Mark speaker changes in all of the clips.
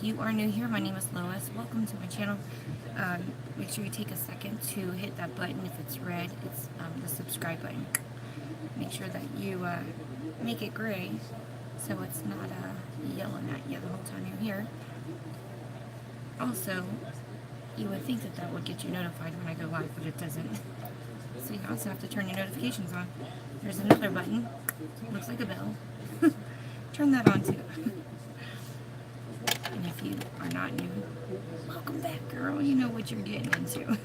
Speaker 1: If you are new here, my name is Lois. Welcome to my channel. Make sure you take a second to hit that button. If it's red, it's the subscribe button. Make sure that you make it gray so it's not yelling at you the whole time you're here. Also, you would think that that would get you notified when I go live, but it doesn't. So you also have to turn your notifications on. There's another button. Looks like a bell. Turn that on too. And if you are not new, welcome back, girl. You know what you're getting into.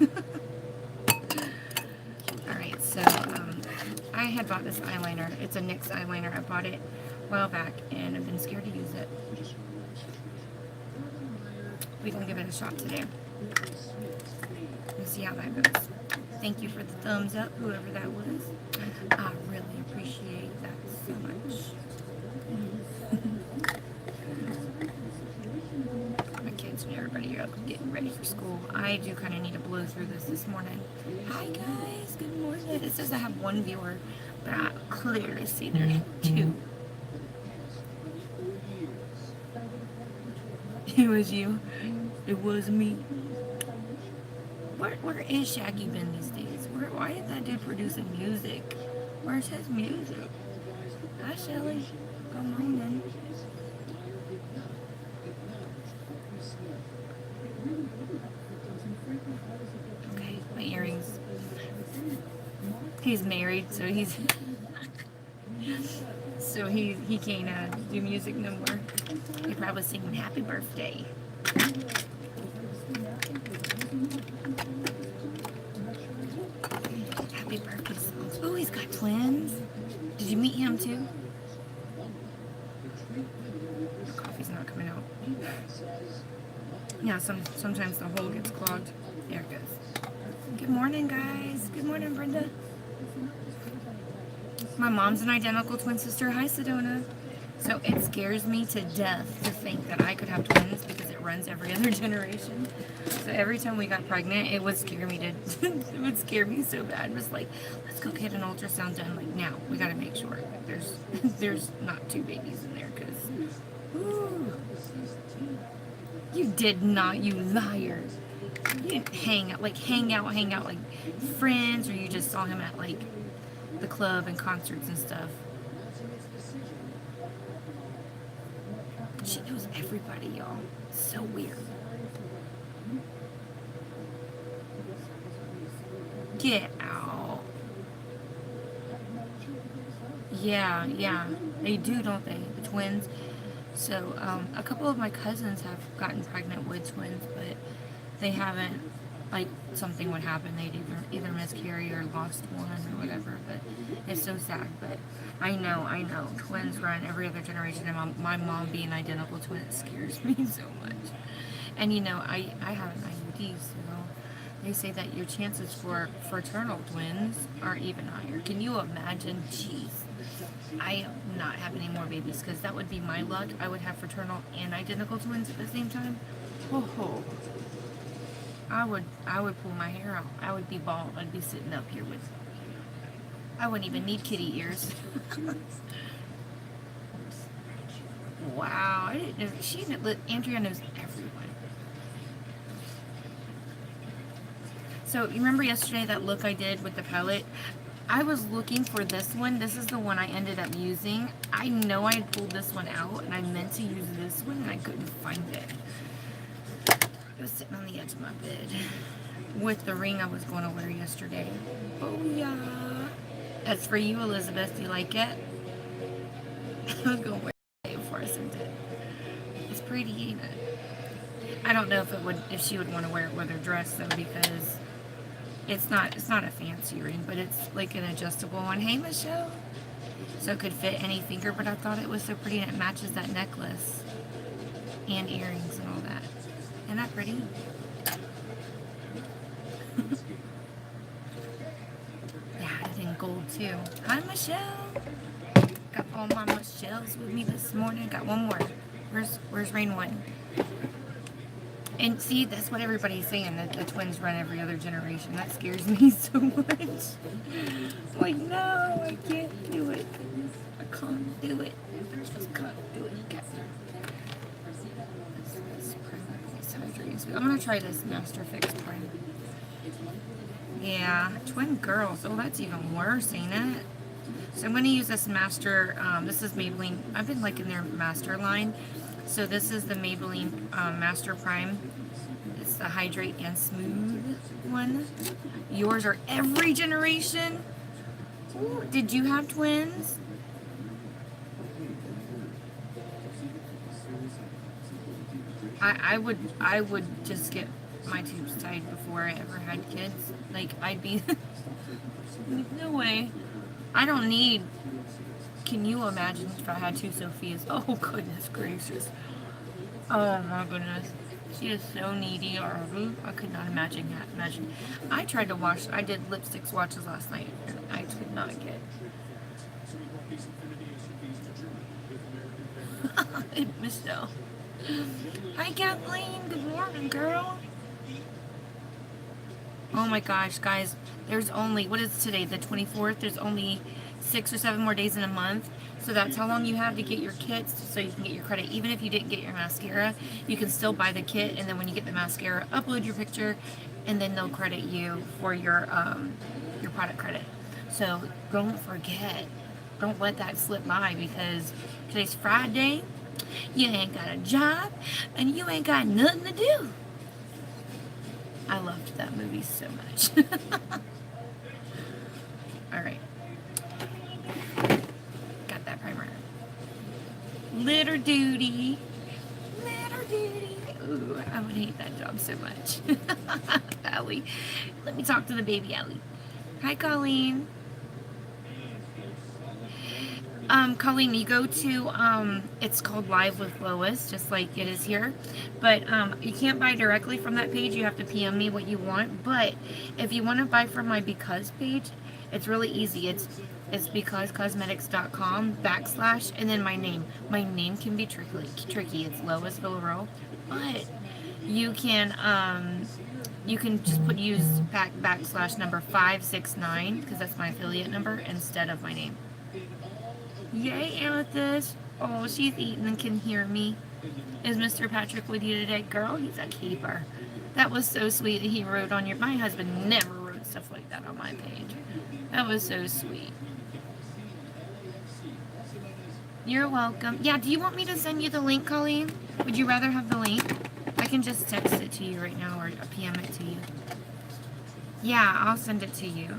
Speaker 1: Alright, so I had bought this eyeliner. It's a NYX eyeliner. I bought it a while back and I've been scared to use it. We're going to give it a shot today. Let's see how that goes. Thank you for the thumbs up, whoever that was. I really appreciate that so much. My kids and everybody are up getting ready for school. I do kind of need to blow through this morning. Hi guys, good morning. It says I have one viewer, but I clearly see there's two. It was you. It was me. Where is Shaggy been these days? Why is that dude producing music? Where's his music? Hi, Shelly. Come on in. Okay, my earrings. He's married, so he can't do music no more. He's probably singing Happy Birthday. Happy birthday songs. Oh, he's got twins. Did you meet him too? The coffee's not coming out. Yeah, sometimes the hole gets clogged. There it goes. Good morning, guys. Good morning, Brenda. My mom's an identical twin sister. Hi, Sedona. So it scares me to death to think that I could have twins because it runs every other generation. So every time we got pregnant, it would scare me it would scare me so bad. It was like, let's go get an ultrasound done. Like now, we got to make sure there's not two babies in there because you did not, you liar. You didn't hang out like friends, or you just saw him at like the club and concerts and stuff. She knows everybody, y'all. So weird. Get out. Yeah. They do, don't they? The twins. So, a couple of my cousins have gotten pregnant with twins, but they haven't, like, something would happen. They'd either miscarry or lost one or whatever, but it's so sad. But I know. Twins run every other generation, and my mom being identical twin, it scares me so much. And you know, I have an IUD, so they say that your chances for fraternal twins are even higher. Can you imagine? Jeez. I am not having any more babies because that would be my luck. I would have fraternal and identical twins at the same time. Oh. I would pull my hair out. I would be bald. I'd be sitting up here with. I wouldn't even need kitty ears. Wow, I didn't know. Andrea knows everyone. So you remember yesterday that look I did with the palette? I was looking for this one. This is the one I ended up using. I know I had pulled this one out, and I meant to use this one, and I couldn't find it. It was sitting on the edge of my bed with the ring I was going to wear yesterday. Oh, yeah. That's for you, Elizabeth. Do you like it? I was going to wear it before I sent it. It's pretty, ain't it? I don't know if she would want to wear it with her dress, though, because it's not a fancy ring, but it's like an adjustable one. Hey, Michelle. So it could fit any finger, but I thought it was so pretty, and it matches that necklace and earrings and all that. Isn't that pretty? Yeah, it's in gold too. Hi, Michelle. Got all my Michelles with me this morning. Got one more. Where's Rain One? And see, that's what everybody's saying, that the twins run every other generation. That scares me so much. Like, no, I can't do it. I can't do it. I just can't do it. sweet. I'm gonna try this Master Fix Prime. Yeah, twin girls. Oh, that's even worse, ain't it? So I'm going to use this Master, this is Maybelline. I've been liking their Master line. So this is the Maybelline Master Prime. It's the Hydrate and Smooth one. Yours are every generation. Ooh, did you have twins? I would just get my tubes tied before I ever had kids. Like, I'd be no way. I don't need. Can you imagine if I had two Sophias? Oh goodness gracious. Oh my goodness. She is so needy already. I could not imagine that. I tried to wash. I did lipstick swatches last night and I could not get. Michelle. Hi Kathleen. Good morning, girl. Oh my gosh, guys. There's only, what is today, the 24th? There's only 6 or 7 more days in a month. So that's how long you have to get your kits so you can get your credit. Even if you didn't get your mascara, you can still buy the kit. And then when you get the mascara, upload your picture. And then they'll credit you for your product credit. So don't forget. Don't let that slip by because today's Friday. You ain't got a job. And you ain't got nothing to do. I loved that movie so much. Alright. Got that primer. Litter duty. Litter duty. Ooh, I would hate that job so much. Allie. Let me talk to the baby Allie. Hi, Colleen. Colleen, you go to, it's called Live with Lois, just like it is here, but, you can't buy directly from that page. You have to PM me what you want, but if you want to buy from my Because page, it's really easy. It's becausecosmetics.com / and then my name. My name can be tricky. It's Lois Villarreal, but you can just use / number 569, because that's my affiliate number, instead of my name. Yay, Amethyst. Oh, she's eating and can hear me. Is Mr. Patrick with you today? Girl, he's a keeper. That was so sweet that he wrote on your... My husband never wrote stuff like that on my page. That was so sweet. You're welcome. Yeah, do you want me to send you the link, Colleen? Would you rather have the link? I can just text it to you right now or PM it to you. Yeah, I'll send it to you.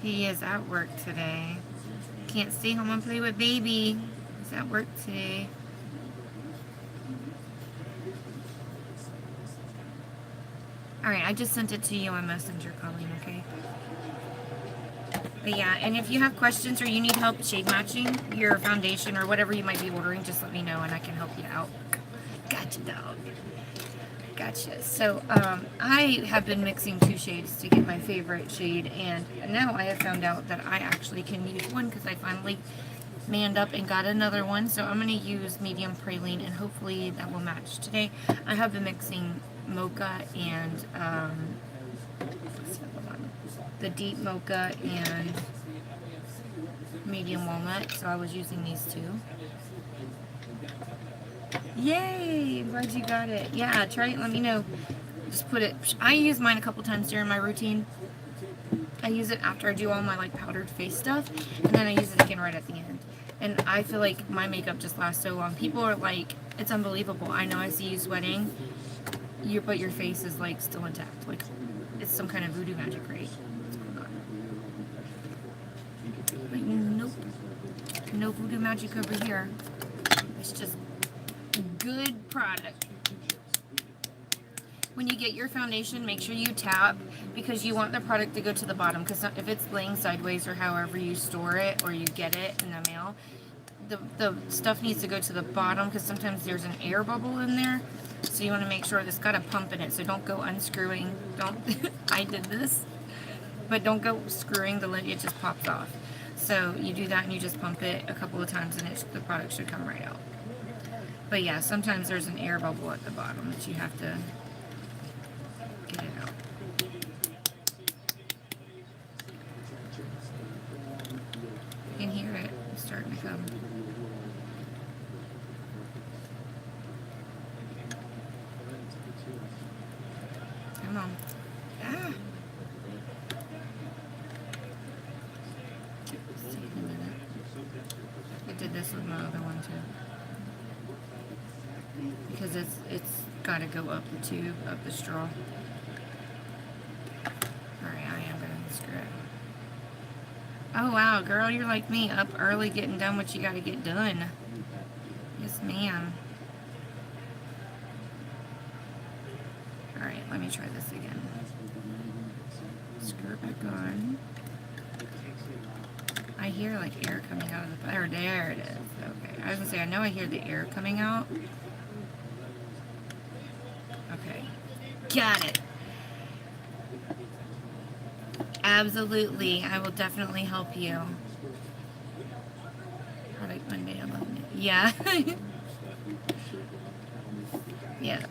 Speaker 1: He is at work today. Can't stay home and play with baby. He's at work today. Alright, I just sent it to you on Messenger, Colleen, okay? But yeah, and if you have questions or you need help shade matching your foundation or whatever you might be ordering, just let me know and I can help you out. Gotcha, dog. Gotcha. So, I have been mixing 2 shades to get my favorite shade, and now I have found out that I actually can use one because I finally manned up and got another one. So I'm going to use medium praline, and hopefully that will match today. I have been mixing mocha and the deep mocha and medium walnut, so I was using these 2. Yay! I'm glad you got it. Yeah, try it. Let me know. Just put it. I use mine a couple times during my routine. I use it after I do all my like powdered face stuff, and then I use it again right at the end. And I feel like my makeup just lasts so long. People are like, it's unbelievable. I know I see you sweating, but your face is like still intact. Like it's some kind of voodoo magic, right? What's going on? Like, nope. No voodoo magic over here. It's just good product. When you get your foundation, make sure you tap because you want the product to go to the bottom, because if it's laying sideways or however you store it or you get it in the mail, the stuff needs to go to the bottom because sometimes there's an air bubble in there, so you want to make sure it's got a pump in it, so don't go unscrewing. Don't I did this, but don't go screwing the lid, it just pops off. So you do that and you just pump it a couple of times and the product should come right out. But yeah, sometimes there's an air bubble at the bottom that you have to I can hear it. It's starting to come. Come on. Ah! Let's take a minute. I did this with my other one too. Because it's got to go up the tube, up the straw. Alright, I am going to screw it. Oh wow, girl, you're like me, up early, getting done what you got to get done. Yes, ma'am. Alright, let me try this again. Screw it back on. I hear like air coming out of the fire. There it is. Okay, I was going to say, I know I hear the air coming out. Okay, got it. Absolutely, I will definitely help you. Product Monday, yeah. Yeah.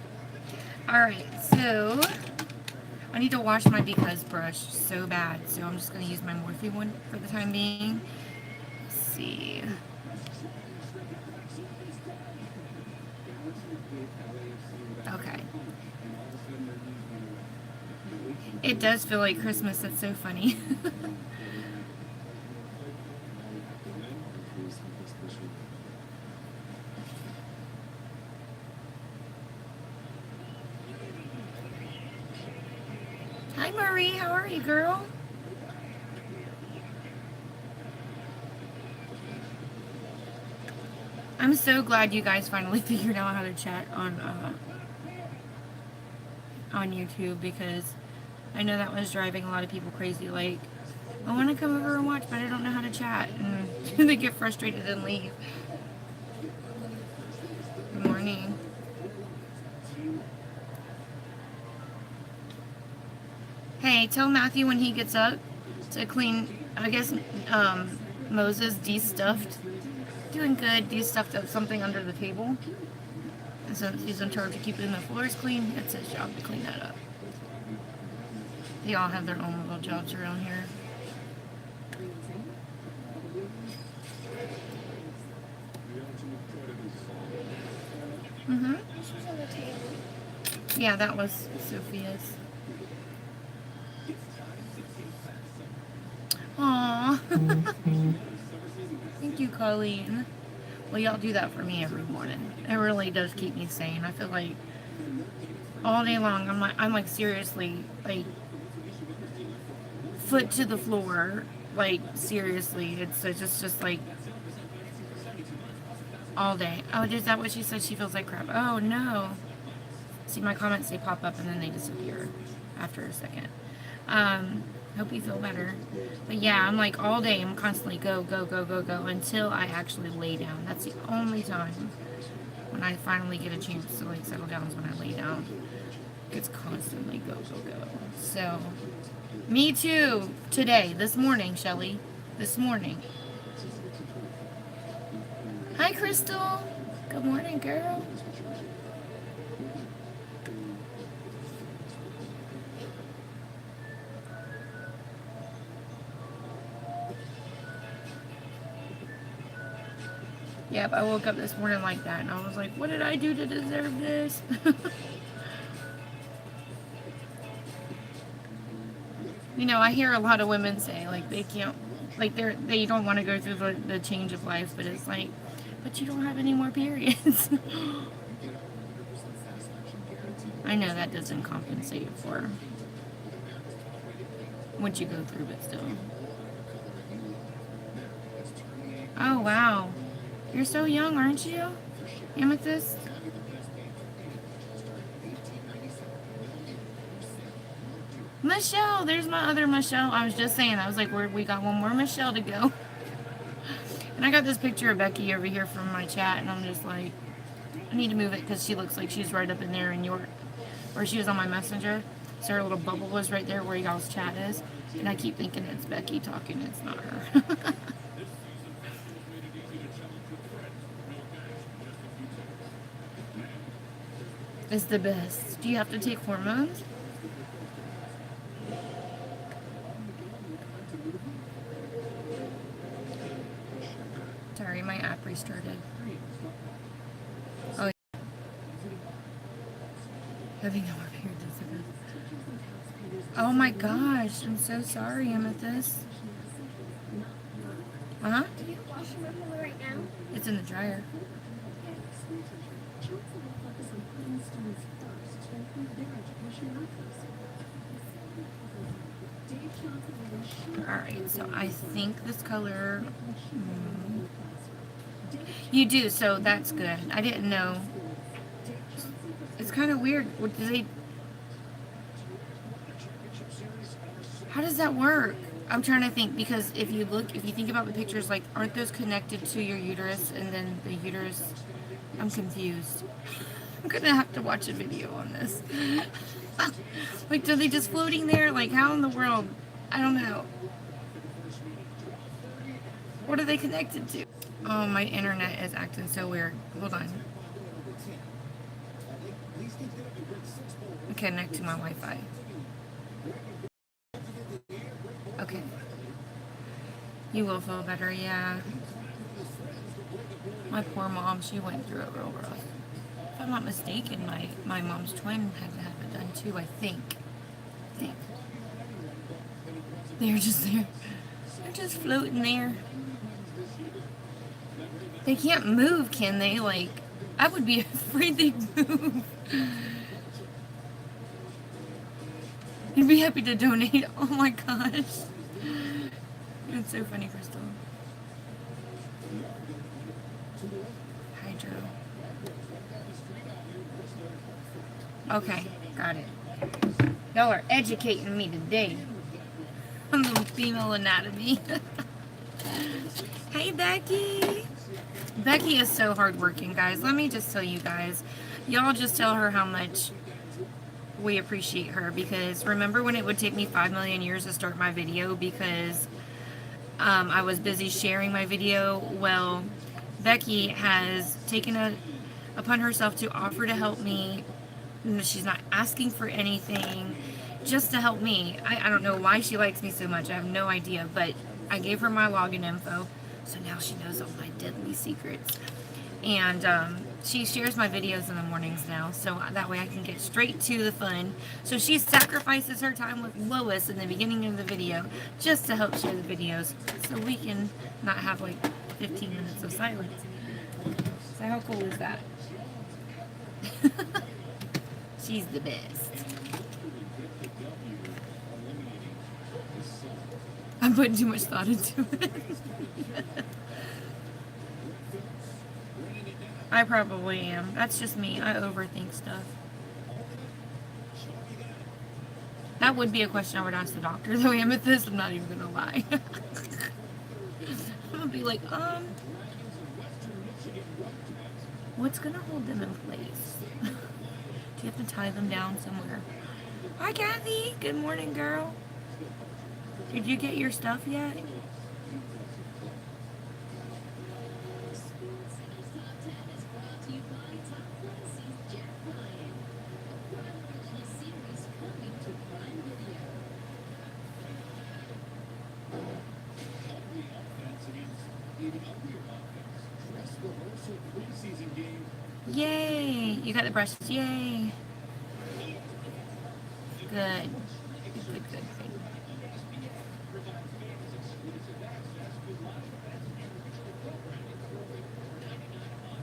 Speaker 1: Alright, so I need to wash my Because brush so bad, so I'm just going to use my Morphe one for the time being. Let's see. Okay. It does feel like Christmas. That's so funny. Hi, Marie. How are you, girl? I'm so glad you guys finally figured out how to chat on YouTube, because I know that was driving a lot of people crazy. Like, I want to come over and watch, but I don't know how to chat, and they get frustrated and leave. Good morning. Hey, tell Matthew when he gets up to clean. I guess Moses de-stuffed. Doing good. De-stuffed up something under the table. And since he's in charge of keeping the floors clean, it's his job to clean that up. They all have their own little jobs around here. Mm-hmm. Yeah, that was Sophia's. Aww. Thank you, Colleen. Well, y'all do that for me every morning. It really does keep me sane. I feel like all day long, I'm like seriously, like, foot to the floor. Like, seriously. It's just like, all day. Oh, is that what she said? She feels like crap. Oh, no. See, my comments, they pop up and then they disappear after a second. Hope you feel better. But yeah, I'm like all day, I'm constantly go, go, go, go, go until I actually lay down. That's the only time when I finally get a chance to like settle down is when I lay down. It's constantly go, go, go. So, me too. Today, this morning, Shelly. This morning. Hi, Crystal. Good morning, girl. Yep, I woke up this morning like that, and I was like, what did I do to deserve this? You know, I hear a lot of women say, like, they can't, like, they don't want to go through the change of life, but it's like, but you don't have any more periods. I know that doesn't compensate for what you go through, but still. Oh, wow. You're so young, aren't you? Amethyst? Michelle! There's my other Michelle. I was just saying, I was like, we got one more Michelle to go. And I got this picture of Becky over here from my chat, and I'm just like, I need to move it because she looks like she's right up in there in York, where she was on my messenger. So her little bubble was right there where y'all's chat is. And I keep thinking it's Becky talking, it's not her. It's the best. Do you have to take hormones? sorry, my app restarted. Oh, having no more periods. Oh my gosh, I'm so sorry, Amethyst. Uh-huh.
Speaker 2: Can you wash your pillow right now?
Speaker 1: It's in the dryer. Alright, so I think this color... You do, so that's good. I didn't know. It's kind of weird. What do they... How does that work? I'm trying to think, because if you think about the pictures, like, aren't those connected to your uterus, and then the uterus... I'm confused. I'm gonna have to watch a video on this. Like, are they just floating there? Like, how in the world? I don't know. What are they connected to? Oh, my internet is acting so weird. Hold on. Connect to my Wi-Fi. Okay. You will feel better, yeah. My poor mom, she went through it real rough. If I'm not mistaken, my mom's twin had to have it done too, I think. They're just there. They're just floating there. They can't move, can they? Like, I would be afraid they'd move. You'd be happy to donate. Oh my gosh. It's so funny, Crystal. Hydro. Okay, got it. Y'all are educating me today on the female anatomy. Hey, Becky. Becky is so hardworking, guys. Let me just tell you guys. Y'all just tell her how much we appreciate her, because remember when it would take me 5 million years to start my video because I was busy sharing my video? Well, Becky has taken it upon herself to offer to help me. She's not asking for anything, just to help me. I don't know why she likes me so much. I have no idea, but I gave her my login info, so now she knows all my deadly secrets. And she shares my videos in the mornings now, so that way I can get straight to the fun. So she sacrifices her time with Lois in the beginning of the video just to help share the videos, so we can not have like 15 minutes of silence. So how cool is that? She's the best. I'm putting too much thought into it. I probably am. That's just me. I overthink stuff. That would be a question I would ask the doctor, though, Amethyst. I'm not even gonna lie. I'm gonna be like, what's gonna hold them in place? Do you have to tie them down somewhere? Hi, Kathy. Good morning, girl. Did you get your stuff yet? Yay! You got the brushes. Yay! Good. Good.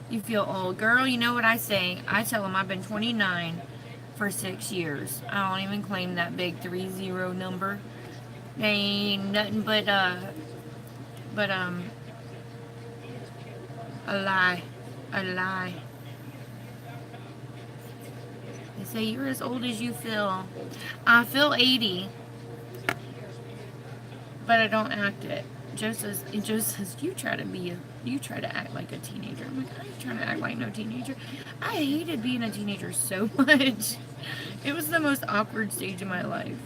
Speaker 1: You feel old. Girl, you know what I say? I tell them I've been 29 for 6 years. I don't even claim that big 30 number. They ain't nothing but a lie. A lie. They say you're as old as you feel. I feel 80, but I don't act it. Joe says, you try to act like a teenager. I'm like, I ain't trying to act like no teenager. I hated being a teenager so much. It was the most awkward stage of my life.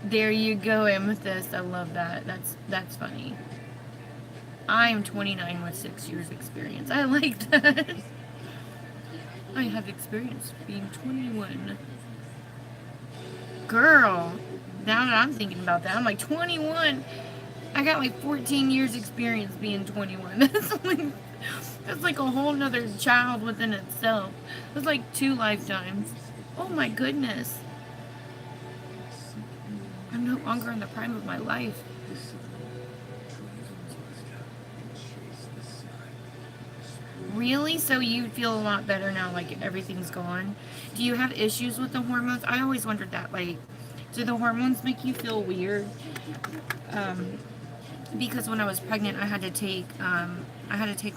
Speaker 1: There you go, Amethyst. I love that. That's funny. I am 29 with 6 years experience. I like that. I have experience being 21. Girl, Now that I'm thinking about that, I'm like 21. I got like 14 years experience being 21. That's like a whole nother child within itself. That's like 2 lifetimes. Oh my goodness. I'm no longer in the prime of my life. Really? So you feel a lot better now, like everything's gone? Do you have issues with the hormones? I always wondered that, like, do the hormones make you feel weird? Um, because when I was pregnant, I had to take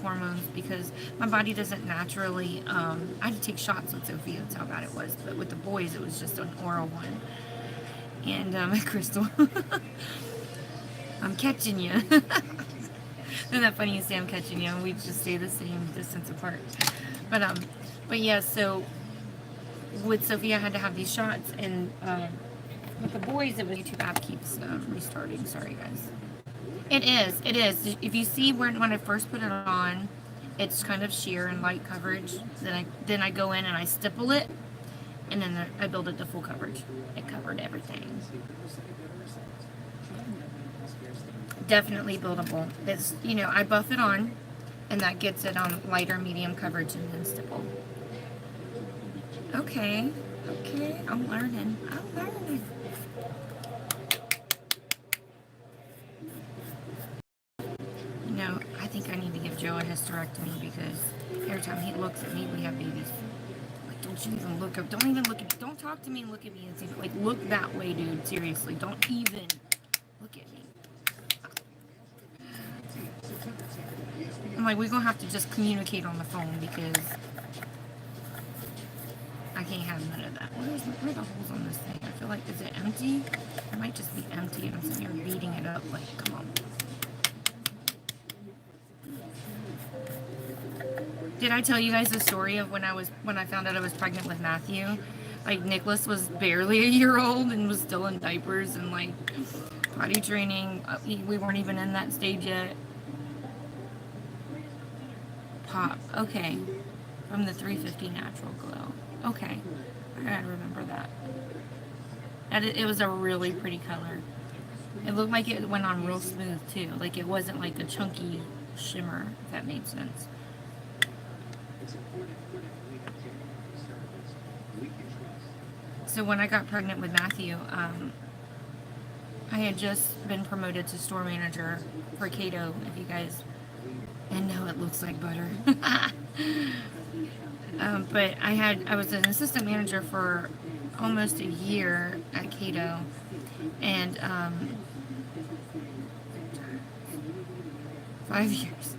Speaker 1: hormones because my body doesn't naturally, I had to take shots with Sophia, that's how bad it was. But with the boys, it was just an oral one. And, Crystal, I'm catching you. Isn't that funny you say I'm catching you? We just stay the same distance apart. But, but yeah, so with Sophia, I had to have these shots, and, with the boys, it was YouTube app keeps restarting. Sorry, guys. It is. It is. If you see when I first put it on, it's kind of sheer and light coverage. Then I go in and I stipple it, and then I build it to full coverage. It covered everything. Definitely buildable. It's, I buff it on, and that gets it on lighter, medium coverage, and then stipple. Okay. Okay. I'm learning. I think I need to give Joe a hysterectomy because every time he looks at me, we have babies. Like, don't you even look up. Don't even look at me. Don't talk to me and look at me and say, like, look that way, dude. Seriously. Don't even look at me. I'm like, we're going to have to just communicate on the phone because I can't have none of that. Where are the holes on this thing? I feel like, is it empty? It might just be empty. And I'm sitting here beating it up. Like, come on. Did I tell you guys the story of when I found out I was pregnant with Matthew? Like, Nicholas was barely a year old and was still in diapers and, like, potty training. We weren't even in that stage yet. Pop. Okay. From the 350 Natural Glow. Okay. I gotta remember that. And it was a really pretty color. It looked like it went on real smooth, too. Like, it wasn't like a chunky shimmer, if that made sense. So when I got pregnant with Matthew, I had just been promoted to store manager for Cato, if you guys, and now it looks like butter. But I was an assistant manager for almost a year at Cato, and 5 years.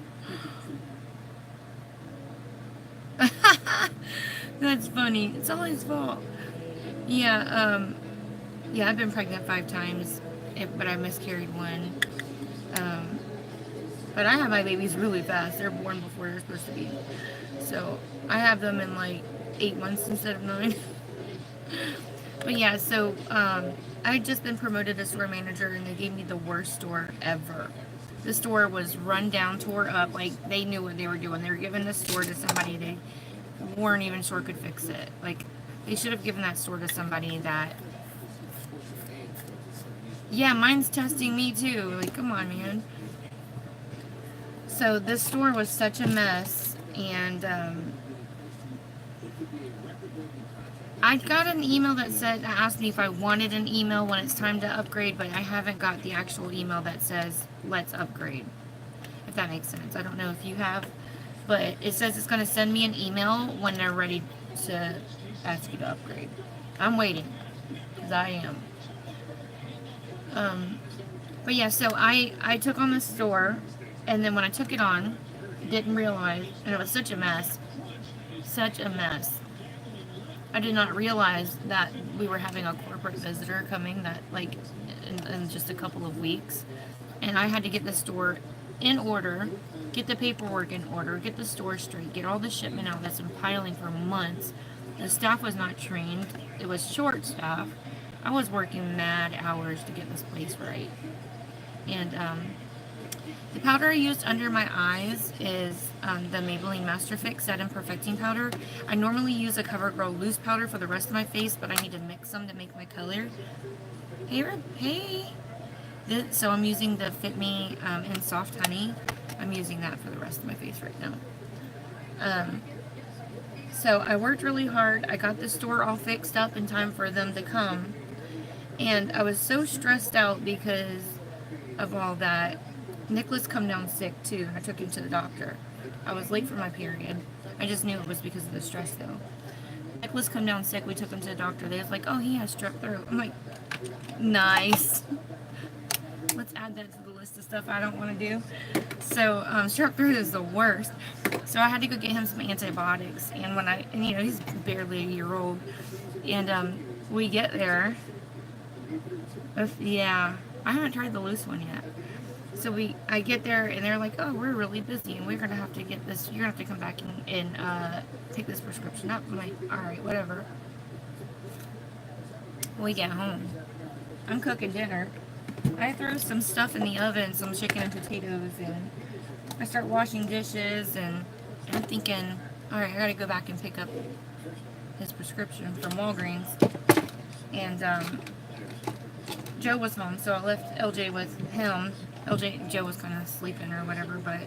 Speaker 1: That's funny. It's all his fault. Yeah, I've been pregnant 5 times, but I miscarried 1. But I have my babies really fast. They're born before they're supposed to be. So I have them in like 8 months instead of 9. But yeah, so I had just been promoted to store manager, and they gave me the worst store ever. The store was run down, tore up. Like, they knew what they were doing. They were giving the store to somebody they weren't even sure could fix it. Like, they should have given that store to somebody that... Yeah, mine's testing me too. Like, come on, man. So this store was such a mess, and I got an email that asked me if I wanted an email when it's time to upgrade, but I haven't got the actual email that says, let's upgrade. If that makes sense. I don't know if you have, but it says it's going to send me an email when they're ready to ask you to upgrade. I'm waiting, because I am. But yeah, so I took on the store, and then when I took it on, didn't realize, and it was such a mess. I did not realize that we were having a corporate visitor coming that, like, in just a couple of weeks. And I had to get the store in order, get the paperwork in order, get the store straight, get all the shipment out that's been piling for months. The staff was not trained. It was short staff. I was working mad hours to get this place right. And The powder I used under my eyes is the Maybelline Master Fix Set and Perfecting Powder. I normally use a CoverGirl loose powder for the rest of my face, but I need to mix them to make my color. Hey, hey. So I'm using the Fit Me in Soft Honey. I'm using that for the rest of my face right now. So I worked really hard. I got the store all fixed up in time for them to come. And I was so stressed out because of all that. Nicholas come down sick too, and I took him to the doctor. I was late for my period. I just knew it was because of the stress though. Nicholas come down sick, we took him to the doctor. They was like, oh, he has strep throat. I'm like, nice. Let's add that to the list of stuff I don't want to do. So strep throat is the worst. So I had to go get him some antibiotics. And you know, he's barely a year old. And we get there. Yeah, I haven't tried the loose one yet. So I get there and they're like, oh, we're really busy and we're gonna have to get this. You're gonna have to come back and take this prescription up. I'm like, all right, whatever. We get home. I'm cooking dinner. I throw some stuff in the oven, some chicken and potatoes, and I start washing dishes. And I'm thinking, all right, I gotta go back and pick up his prescription from Walgreens. And Joe was home, so I left LJ with him. Joe was kind of sleeping or whatever, but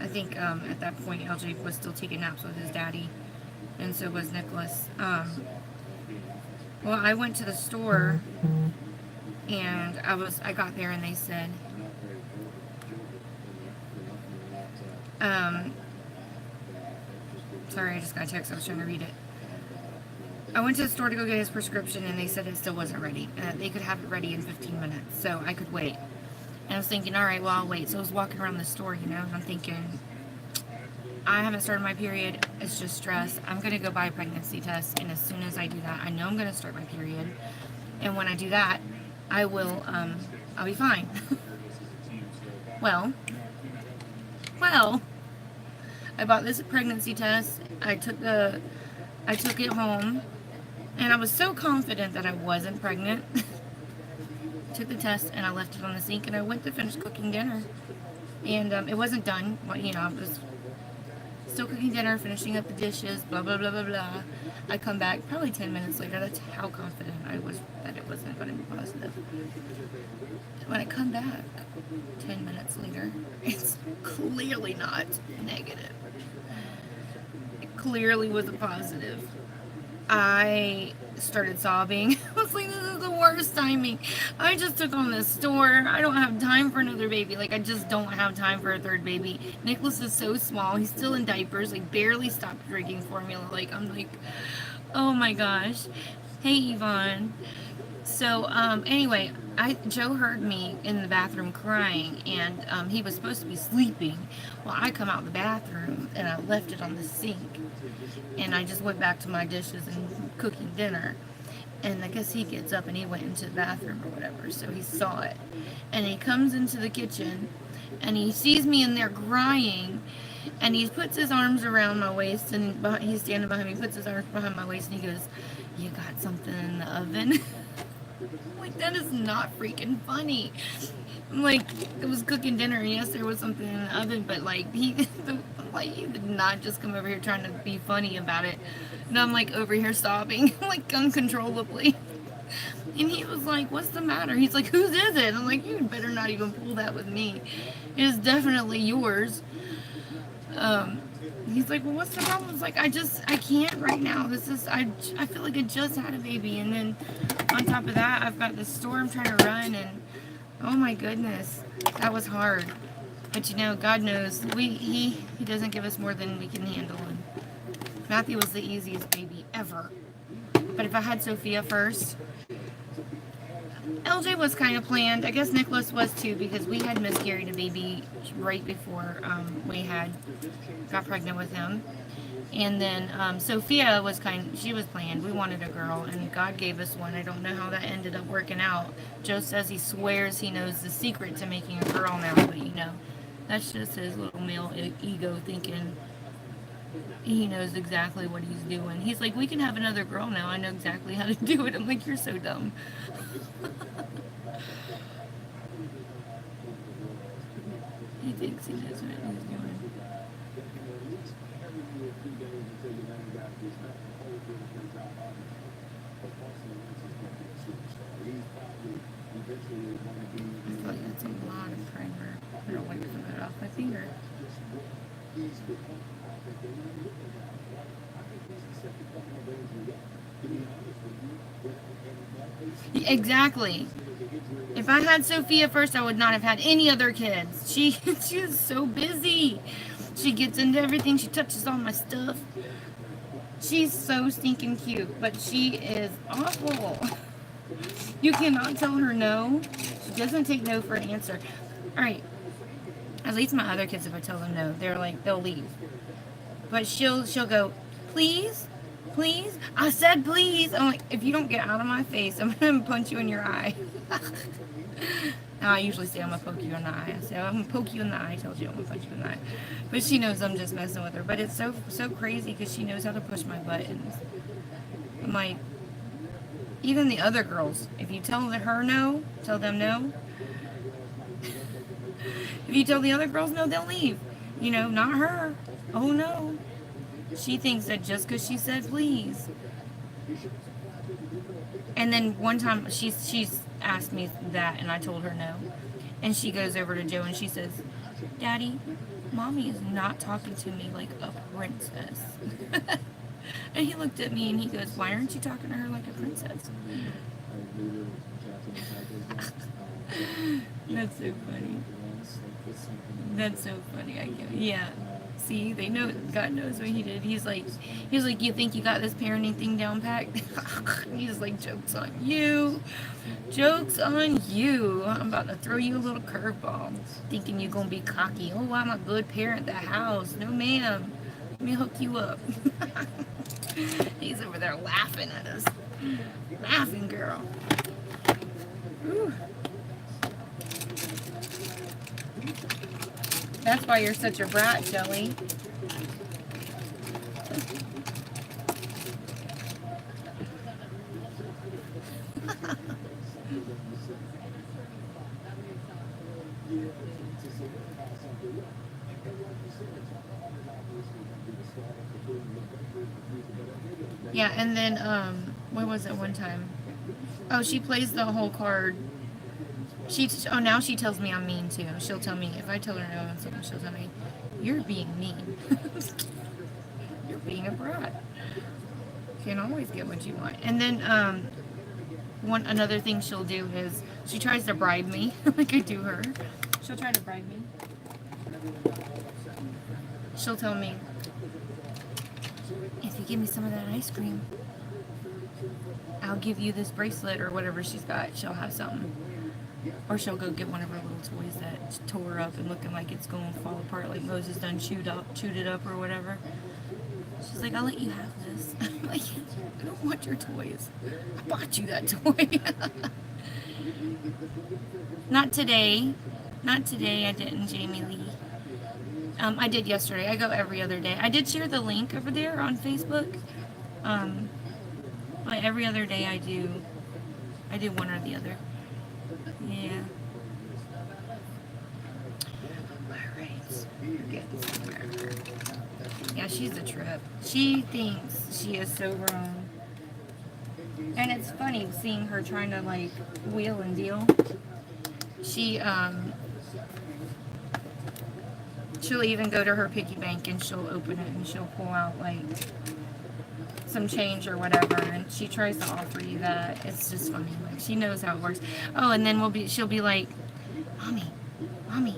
Speaker 1: I think at that point LJ was still taking naps with his daddy, and so was Nicholas. Well, I went to the store, and I got there, and they said, sorry, I just got a text. I was trying to read it. I went to the store to go get his prescription, and they said it still wasn't ready. They could have it ready in 15 minutes, so I could wait. And I was thinking, all right, well, I'll wait. So I was walking around the store, you know, and I'm thinking, I haven't started my period. It's just stress. I'm going to go buy a pregnancy test, and as soon as I do that, I know I'm going to start my period. And when I do that, I'll be fine. Well, I bought this pregnancy test. I took it home, and I was so confident that I wasn't pregnant. Took the test, and I left it on the sink, and I went to finish cooking dinner. And it wasn't done, but you know, I was still cooking dinner, finishing up the dishes, blah, blah, blah, blah, blah. I come back probably 10 minutes later. That's how confident I was that it wasn't going to be positive. When I come back 10 minutes later, it's clearly not negative. It clearly was a positive. I started sobbing. I was like, this is the worst timing. I just took on this store. I don't have time for another baby. Like, I just don't have time for a third baby. Nicholas is so small. He's still in diapers. Like, barely stopped drinking formula. Like, I'm like, oh my gosh. Hey, Yvonne. So, anyway, Joe heard me in the bathroom crying, and he was supposed to be sleeping. Well, I come out of the bathroom, and I left it on the sink, and I just went back to my dishes and cooking dinner. And I guess he gets up, and he went into the bathroom or whatever, so he saw it. And he comes into the kitchen, and he sees me in there crying, and he puts his arms around my waist, and he's standing behind me, puts his arms behind my waist, and he goes, you got something in the oven? Like, that is not freaking funny. I'm like, I was cooking dinner, and yes, there was something in the oven, but like, he did not just come over here trying to be funny about it. And I'm like over here sobbing, like uncontrollably. And he was like, what's the matter? He's like, whose is it? I'm like, you better not even pull that with me. It is definitely yours. He's like, well, what's the problem? It's like, I can't right now. I feel like I just had a baby. And then on top of that, I've got this store I'm trying to run. And oh my goodness, that was hard. But you know, God knows, he doesn't give us more than we can handle. And Matthew was the easiest baby ever. But if I had Sophia first, LJ was kind of planned. I guess Nicholas was too, because we had miscarried a baby right before we got pregnant with him. And then Sophia was she was planned. We wanted a girl, and God gave us one. I don't know how that ended up working out. Joe says he swears he knows the secret to making a girl now, but you know, that's just his little male ego thinking he knows exactly what he's doing. He's like, we can have another girl now. I know exactly how to do it. I'm like, you're so dumb. He thinks he knows what he's doing. I feel like that's a lot of primer. I don't want to come it off my finger. Exactly. If I had Sophia first, I would not have had any other kids. She is so busy. She gets into everything. She touches all my stuff. She's so stinking cute, but she is awful. You cannot tell her no. She doesn't take no for an answer. All right. At least my other kids, if I tell them no, they're like, they'll leave. But she'll go, please, please. I said please. I'm like, if you don't get out of my face, I'm gonna punch you in your eye. Now I usually say I'm gonna poke you in the eye. I say I'm gonna poke you in the eye. I told you I'm gonna punch you in the eye. But she knows I'm just messing with her. But it's so crazy because she knows how to push my buttons. I'm like, even the other girls, if you tell her no, tell them no. If you tell the other girls no, they'll leave. You know, not her. Oh no. She thinks that just because she said please. And then one time she's asked me that and I told her no. And she goes over to Joe and she says, Daddy, Mommy is not talking to me like a princess. And he looked at me and he goes, why aren't you talking to her like a princess? That's so funny. That's so funny. Yeah. See, they know. God knows what he did. He's like, you think you got this parenting thing down packed? He's like, joke's on you. Joke's on you. I'm about to throw you a little curveball, thinking you're gonna be cocky. Oh, I'm a good parent. The house, no ma'am. Let me hook you up. He's over there laughing at us. Laughing, girl. Whew. That's why you're such a brat, Shelly. Yeah, and then, what was it one time? Oh, she plays the whole card. Now she tells me I'm mean too. She'll tell me, if I tell her no on something, she'll tell me, you're being mean. You're being a brat. You can always get what you want. And then, another thing she'll do is, she tries to bribe me, like I do her. She'll try to bribe me. She'll tell me, if you give me some of that ice cream, I'll give you this bracelet or whatever she's got. She'll have something. Or she'll go get one of her little toys that tore up and looking like it's going to fall apart, like Moses done chewed it up or whatever. She's like, I'll let you have this. I'm like, I don't want your toys. I bought you that toy. Not today. Not today, I didn't, Jamie Lee. I did yesterday. I go every other day. I did share the link over there on Facebook. Every other day I do one or the other. Yeah. Alright. We're getting somewhere. Yeah, she's a trip. She thinks she is so grown. And it's funny seeing her trying to like wheel and deal. She'll even go to her piggy bank and she'll open it and she'll pull out like some change or whatever, and she tries to offer you that. It's just funny. Like, she knows how it works. Oh, and then she'll be like, Mommy,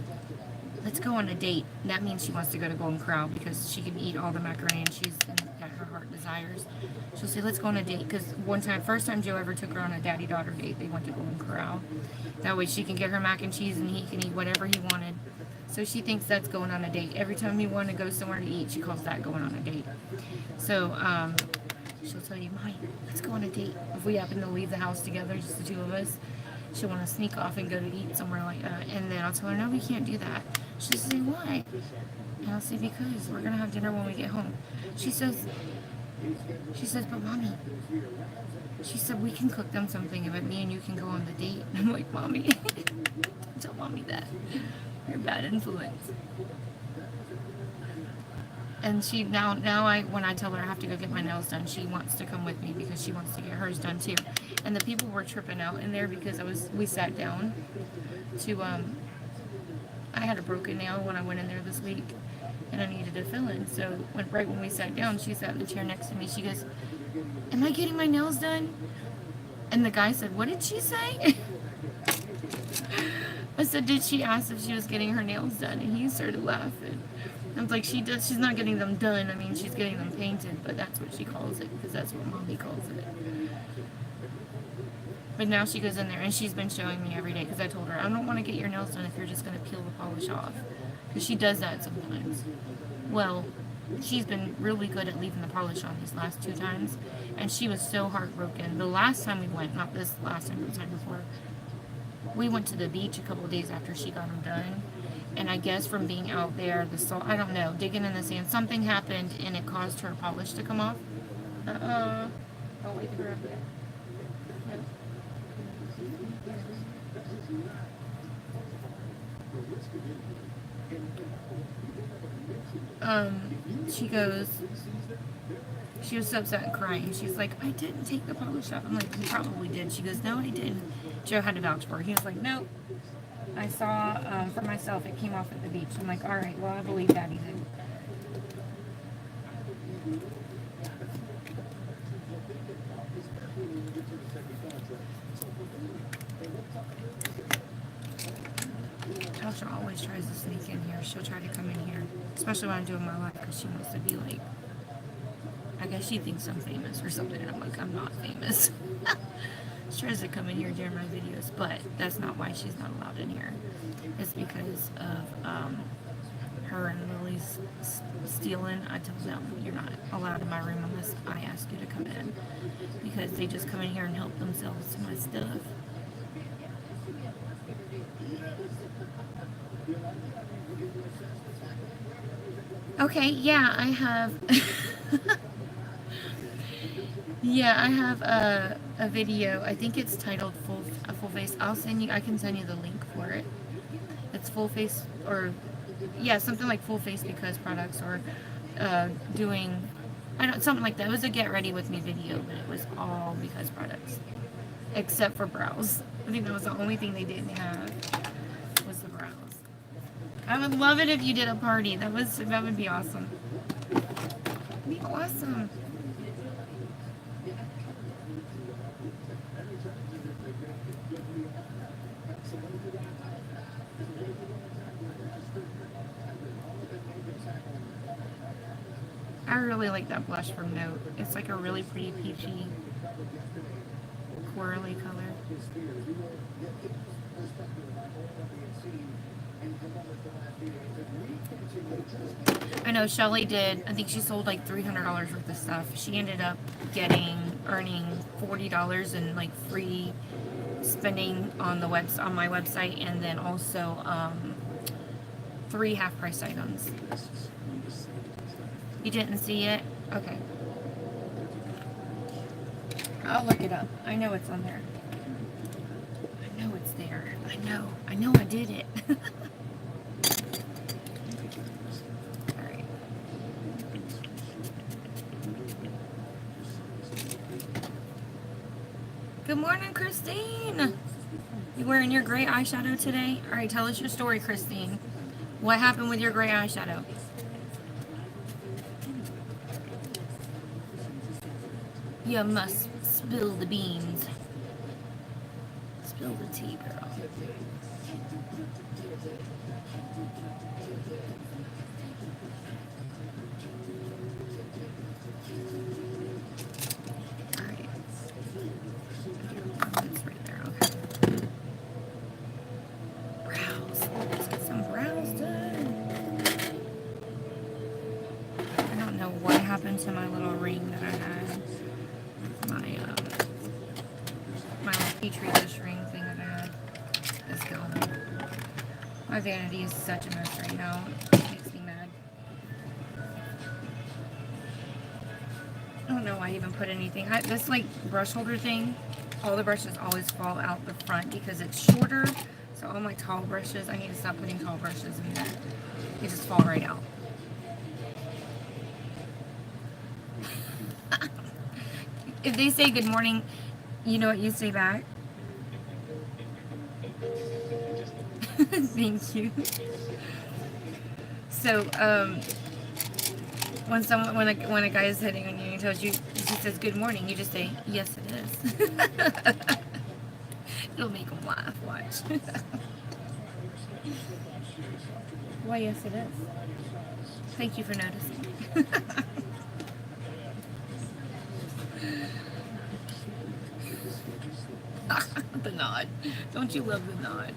Speaker 1: let's go on a date. And that means she wants to go to Golden Corral because she can eat all the macaroni and cheese that her heart desires. She'll say, let's go on a date, because first time Joe ever took her on a daddy-daughter date, they went to Golden Corral. That way she can get her mac and cheese and he can eat whatever he wanted. So she thinks that's going on a date. Every time he wants to go somewhere to eat, she calls that going on a date. So, she'll tell you, Mommy, let's go on a date. If we happen to leave the house together, just the two of us, she'll want to sneak off and go to eat somewhere like that. And then I'll tell her, no, we can't do that. She'll say, why? And I'll say, because we're going to have dinner when we get home. She says, but Mommy, She said, we can cook them something, but me and you can go on the date. I'm like, Mommy, don't tell Mommy that. You're a bad influence. And she, now when I tell her I have to go get my nails done, she wants to come with me because she wants to get hers done too. And the people were tripping out in there because we sat down to, I had a broken nail when I went in there this week and I needed to fill in. So right when we sat down, she sat in the chair next to me. She goes, am I getting my nails done? And the guy said, what did she say? I said, did she ask if she was getting her nails done? And he started laughing. I was like, she's not getting them done. I mean, she's getting them painted, but that's what she calls it, because that's what Mommy calls it. But now she goes in there, and she's been showing me every day, because I told her, I don't want to get your nails done if you're just going to peel the polish off. Because she does that sometimes. Well, she's been really good at leaving the polish on these last 2 times, and she was so heartbroken. The last time we went, not this last time, but the time before, we went to the beach a couple of days after she got them done. And I guess from being out there, the salt, I don't know, digging in the sand, something happened and it caused her polish to come off. Oh, wait, to grab it. She was so upset and crying. She's like, I didn't take the polish off. I'm like, you probably did. She goes, no, I didn't. Joe had to vouch for her. He was like, nope. I saw for myself it came off at the beach. I'm like, all right, well, I believe Daddy then. Tasha always tries to sneak in here. She'll try to come in here, especially when I'm doing my live, because she wants to be like, I guess she thinks I'm famous or something, and I'm like, I'm not famous. She tries to come in here during my videos, but that's not why she's not allowed in here. It's because of her and Lily's stealing. I told them, you're not allowed in my room unless I ask you to come in, because they just come in here and help themselves to my stuff. Okay, yeah, I have yeah, I have a video. I think it's titled full face. I can send you the link for it. It's full face, or yeah, something like full face because products, or doing, I don't, something like that. It was a get ready with me video, but it was all because products, except for brows. I think that was the only thing they didn't have, was the brows. I would love it if you did a party. That would be awesome. That'd be awesome. I really like that blush from Note. It's like a really pretty peachy, corally color. I know Shelly did, I think she sold like $300 worth of stuff. She ended up earning $40 in like free spending on my website, and then also 3 half-price items. You didn't see it? Okay. I'll look it up. I know it's on there. I know it's there. I know I did it. Alright. Good morning, Christine. You wearing your gray eyeshadow today? Alright, tell us your story, Christine. What happened with your gray eyeshadow? You must spill the beans. Spill the tea, girl. Alright. It's right there, okay. Brows. Let's get some brows done. I don't know what happened to my little ring that I had. My petri dish ring thing that I had is gone. My vanity is such a mess right now. It makes me mad. I don't know why I even put anything. This like brush holder thing, all the brushes always fall out the front because it's shorter. So all my tall brushes, I need to stop putting tall brushes in there. They just fall right out. If they say good morning, you know what you say back? Thank you. So, when a guy is hitting on you and he tells you, he says good morning, you just say, yes it is. It'll make him laugh, watch. Why yes it is. Thank you for noticing. The nod. Don't you love the nod?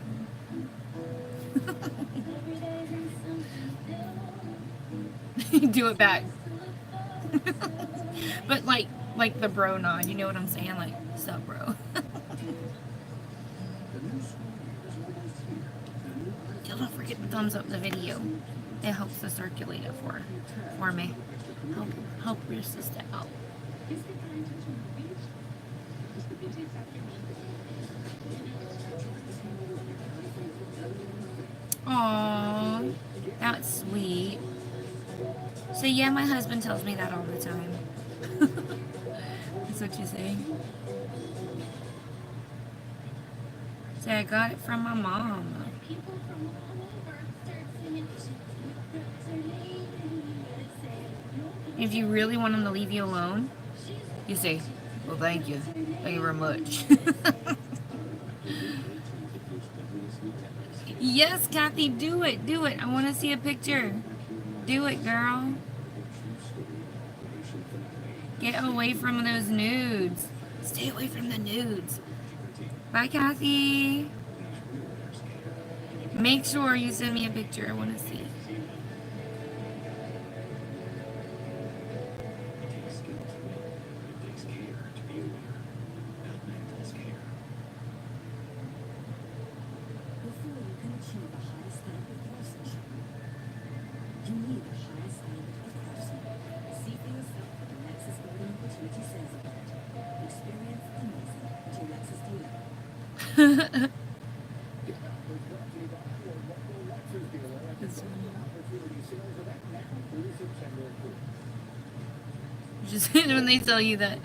Speaker 1: Do it back. But like the bro nod, you know what I'm saying? Like, sup, bro? Don't forget to thumbs up the video. It helps to circulate it for me. Help your sister out. Aww, that's sweet. So yeah, my husband tells me that all the time. That's what you say. Say I got it from my mom. If you really want them to leave you alone, you say, well, thank you. Thank you very much. Yes, Kathy, do it. Do it. I want to see a picture. Do it, girl. Get away from those nudes. Stay away from the nudes. Bye, Kathy. Make sure you send me a picture. I want to see. Just when they tell you that,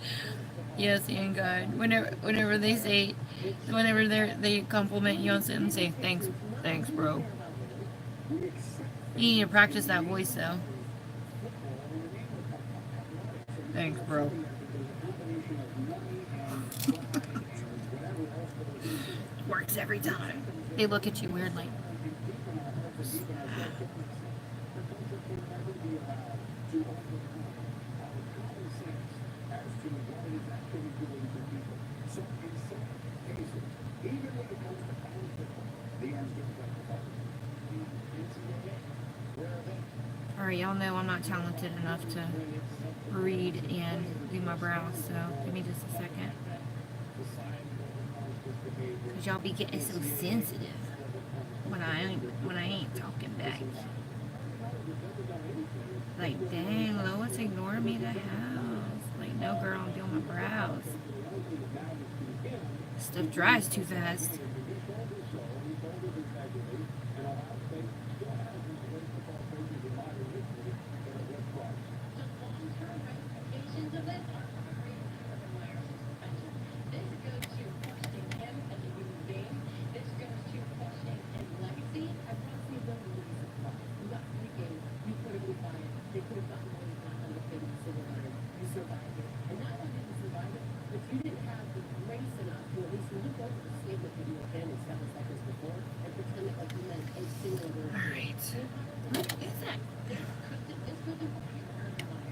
Speaker 1: yes, and God. Whenever they say, whenever they compliment you on something, say thanks, bro. You need to practice that voice though. Thanks, bro. Works every time. They look at you weirdly. Alright, y'all know I'm not talented enough to read and do my brows, so give me just a second. Cause y'all be getting so sensitive when I ain't talking back. Like, dang, Lois ignored me the house. Like, no girl, I'm doing my brows. Stuff dries too fast.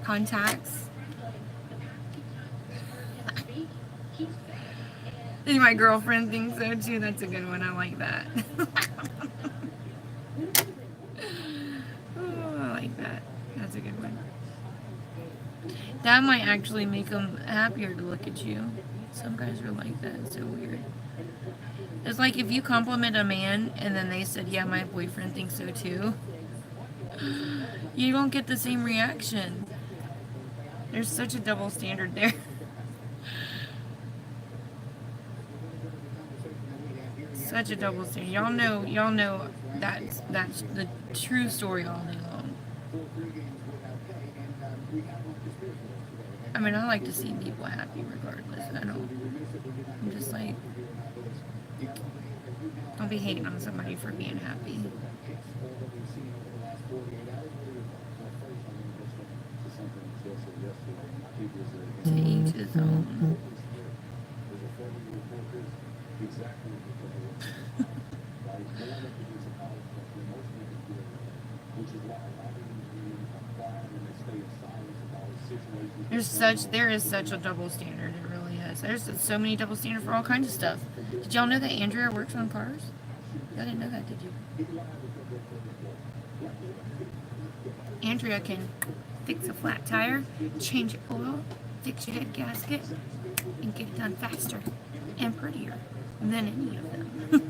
Speaker 1: Contacts. And my girlfriend thinks so too. That's a good one. I like that. Oh, I like that. That's a good one. That might actually make them happier to look at you. Some guys are like that. It's so weird. It's like if you compliment a man and then they said, yeah, my boyfriend thinks so too. You don't get the same reaction. There's such a double standard there. Such a double standard. Y'all know that's the true story all day long. I mean, I like to see people happy regardless. I'm just like, don't be hating on somebody for being happy. To each his own. There is such a double standard. It really is. There's so many double standards for all kinds of stuff. Did y'all know that Andrea works on cars? Y'all didn't know that, did you? Andrea can fix a flat tire, change oil, fix your dead gasket, and get it done faster and prettier than any of them.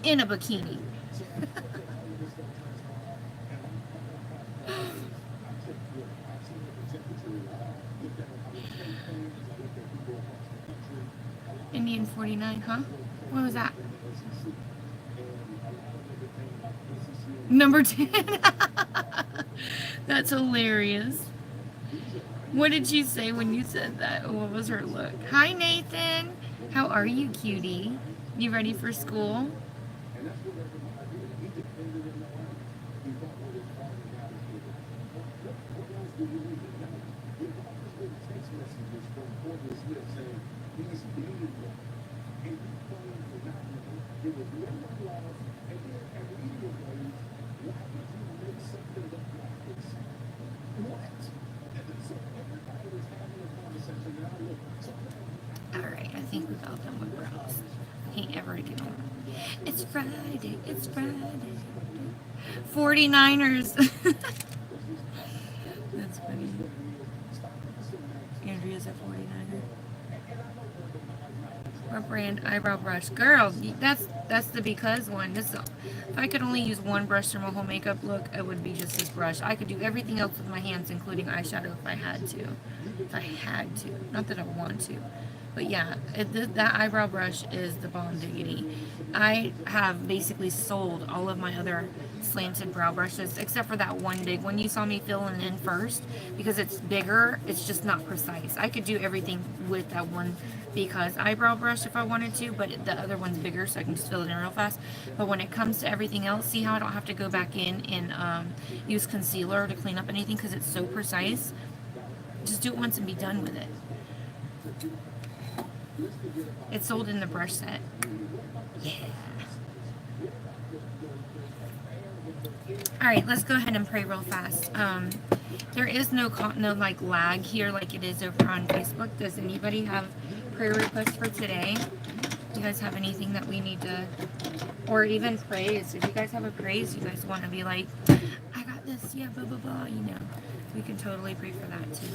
Speaker 1: In a bikini. Indian 49, huh? What was that? Number 10. That's hilarious. What did she say when you said that? What was her look? Hi, Nathan. How are you, cutie? You ready for school? Alright, I think we've all done with brows. I can't ever get on. It's Friday. It's Friday. 49ers. That's funny. Andrea's a 49er. What brand eyebrow brush? Girl, that's the because one. If I could only use one brush for my whole makeup look, it would be just this brush. I could do everything else with my hands, including eyeshadow, if I had to. If I had to. Not that I want to. But yeah, that eyebrow brush is the bomb diggity. I have basically sold all of my other slanted brow brushes, except for that one big one you saw me filling in first, because it's bigger, it's just not precise. I could do everything with that one because eyebrow brush if I wanted to, but the other one's bigger, so I can just fill it in real fast. But when it comes to everything else, see how I don't have to go back in and use concealer to clean up anything because it's so precise? Just do it once and be done with it. It's sold in the brush set. Yeah. Alright, let's go ahead and pray real fast. There is no like lag here like it is over on Facebook. Does anybody have prayer requests for today? Do you guys have anything that we need to, or even praise? If you guys have a praise, you guys want to be like, I got this, yeah, blah, blah, blah, you know. We can totally pray for that too.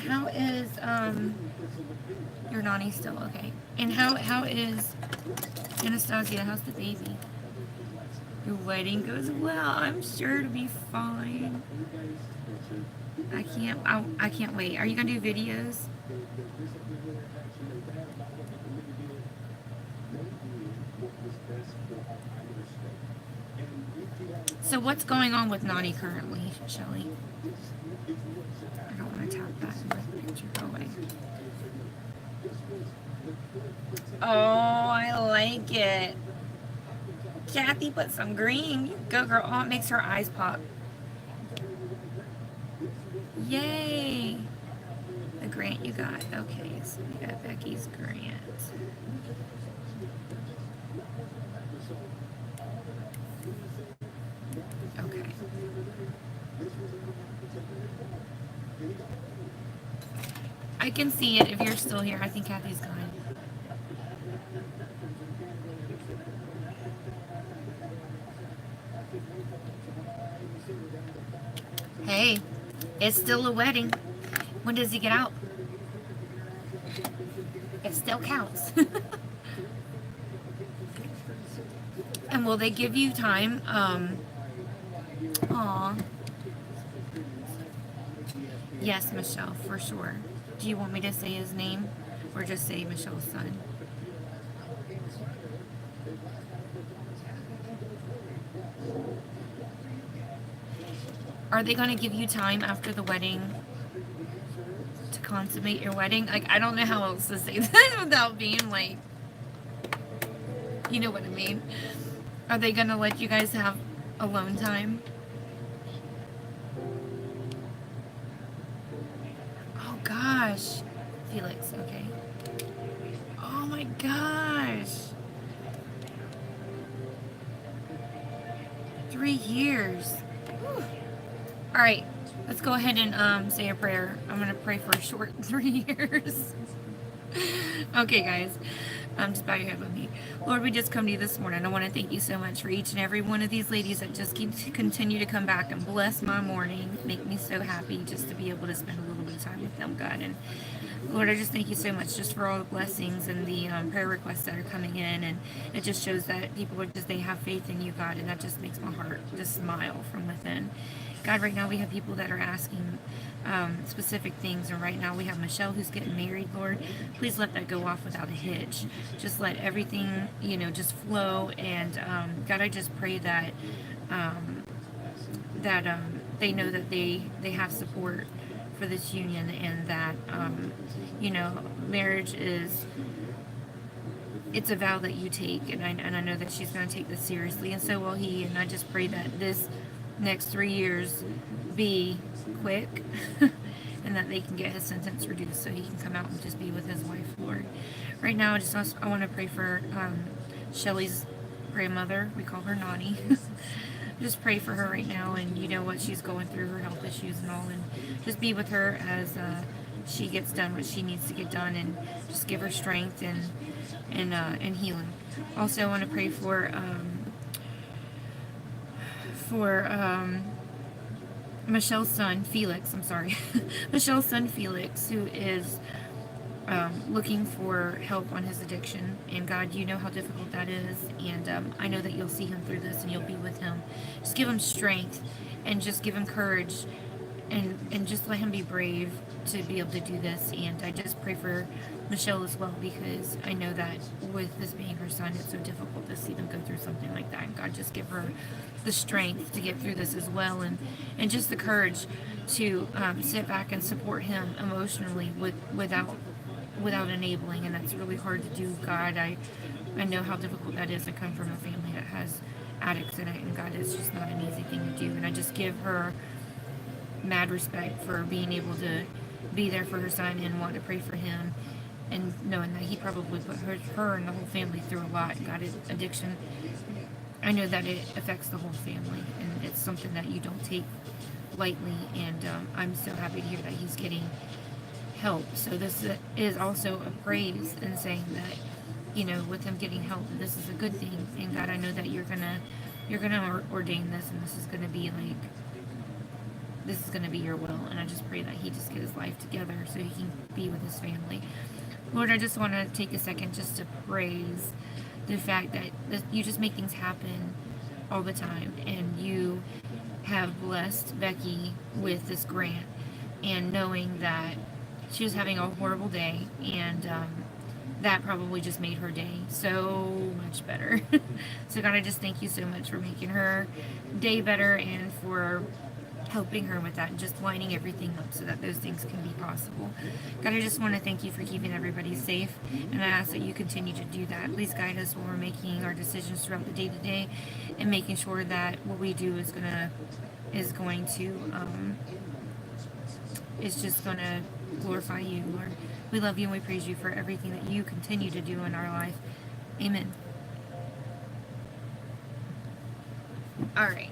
Speaker 1: How is, your nanny still okay? And how is Anastasia? How's the baby? Your wedding goes well. I'm sure to be fine. I can't wait. Are you gonna do videos? So what's going on with Nani currently, Shelly? I don't want to tap that in my picture. Go away. Oh, I like it. Kathy put some green. You go, girl. Oh, it makes her eyes pop. Yay. The grant you got. Okay, so we got Becky's grant. Okay. I can see it if you're still here. I think Kathy's gone. Hey, it's still a wedding. When does he get out? It still counts. And will they give you time? Aw. Yes, Michelle, for sure. Do you want me to say his name or just say Michelle's son? Are they going to give you time after the wedding to consummate your wedding? Like, I don't know how else to say that without being like, you know what I mean? Are they going to let you guys have alone time? Oh gosh. Felix, okay. Oh my gosh. 3 years. Whew. All right, let's go ahead and say a prayer. I'm gonna pray for a short 3 years. Okay, guys, just bow your head with me. Lord, we just come to you this morning. I want to thank you so much for each and every one of these ladies that just continue to come back and bless my morning. Make me so happy just to be able to spend a little bit of time with them, God. And Lord, I just thank you so much just for all the blessings and the prayer requests that are coming in. And it just shows that people are just, they have faith in you, God. And that just makes my heart just smile from within. God, right now we have people that are asking specific things. And right now we have Michelle who's getting married, Lord. Please let that go off without a hitch. Just let everything, just flow. And God, I just pray that they know that they have support for this union, and that marriage it's a vow that you take, and I know that she's going to take this seriously, and so will he. And I just pray that this next 3 years be quick and that they can get his sentence reduced so he can come out and just be with his wife, Lord. Right now I want to pray for Shelly's grandmother. We call her Nani. Just pray for her right now, and you know what she's going through, her health issues and all, and just be with her as she gets done what she needs to get done, and just give her strength and healing. Also, I want to pray for Michelle's son Felix. I'm sorry, Michelle's son Felix, who is looking for help on his addiction. And God, you know how difficult that is, and I know that you'll see him through this and you'll be with him. Just give him strength and just give him courage, and just let him be brave to be able to do this. And I just pray for Michelle as well, because I know that with this being her son, it's so difficult to see them go through something like that. And God, just give her the strength to get through this as well, and just the courage to sit back and support him emotionally without enabling. And that's really hard to do, God. I know how difficult that is. I come from a family that has addicts in it, and God, it's just not an easy thing to do. And I just give her mad respect for being able to be there for her son and want to pray for him, and knowing that he probably put her and the whole family through a lot. God, addiction, I know that it affects the whole family, and it's something that you don't take lightly. And I'm so happy to hear that he's getting help. So this is also a praise in saying that, with him getting help, this is a good thing. And God, I know that you're gonna ordain this, and this is gonna be your will. And I just pray that he just get his life together so he can be with his family. Lord, I just want to take a second just to praise the fact that you just make things happen all the time, and you have blessed Becky with this grant, and knowing that she was having a horrible day, and that probably just made her day so much better. So God, I just thank you so much for making her day better, and for helping her with that, and just lining everything up so that those things can be possible. God, I just want to thank you for keeping everybody safe, and I ask that you continue to do that. Please guide us when we're making our decisions throughout the day to day, and making sure that what we do is just going to glorify you, Lord. We love you and we praise you for everything that you continue to do in our life. Amen. All right.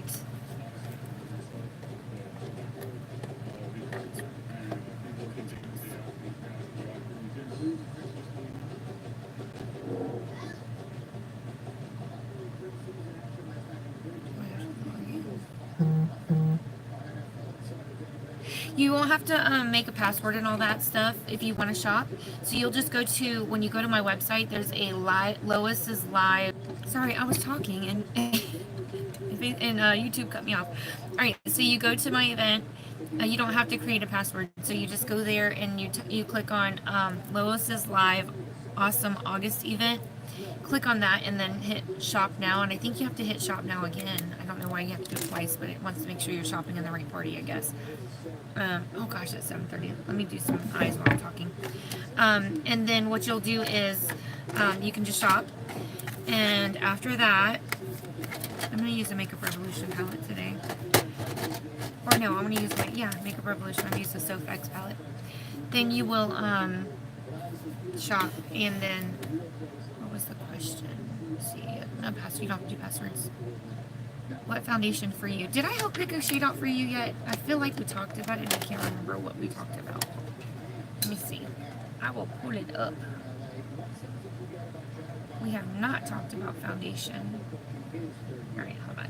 Speaker 1: You won't have to make a password and all that stuff if you want to shop. So you'll just go to, when you go to my website, there's a Lois's Live. Sorry, I was talking and YouTube cut me off. All right, so you go to my event, You don't have to create a password. So you just go there and you click on Lois's live awesome August event. Click on that and then hit shop now. And I think you have to hit shop now again. I don't know why you have to do it twice, but it wants to make sure you're shopping in the right party, I guess. Oh gosh, it's 7:30. Let me do some eyes while I'm talking. And then what you'll do is you can just shop. And after that, I'm going to use a Makeup Revolution palette today. Or no, I'm going to use my, Makeup Revolution. I'm going to use the Sofx palette. Then you will shop. And then, what was the question? Let's see. No password. You don't have to do passwords. What foundation for you? Did I help pick a shade out for you yet? I feel like we talked about it and I can't remember what we talked about. Let me see. I will pull it up. We have not talked about foundation. Alright, hold on.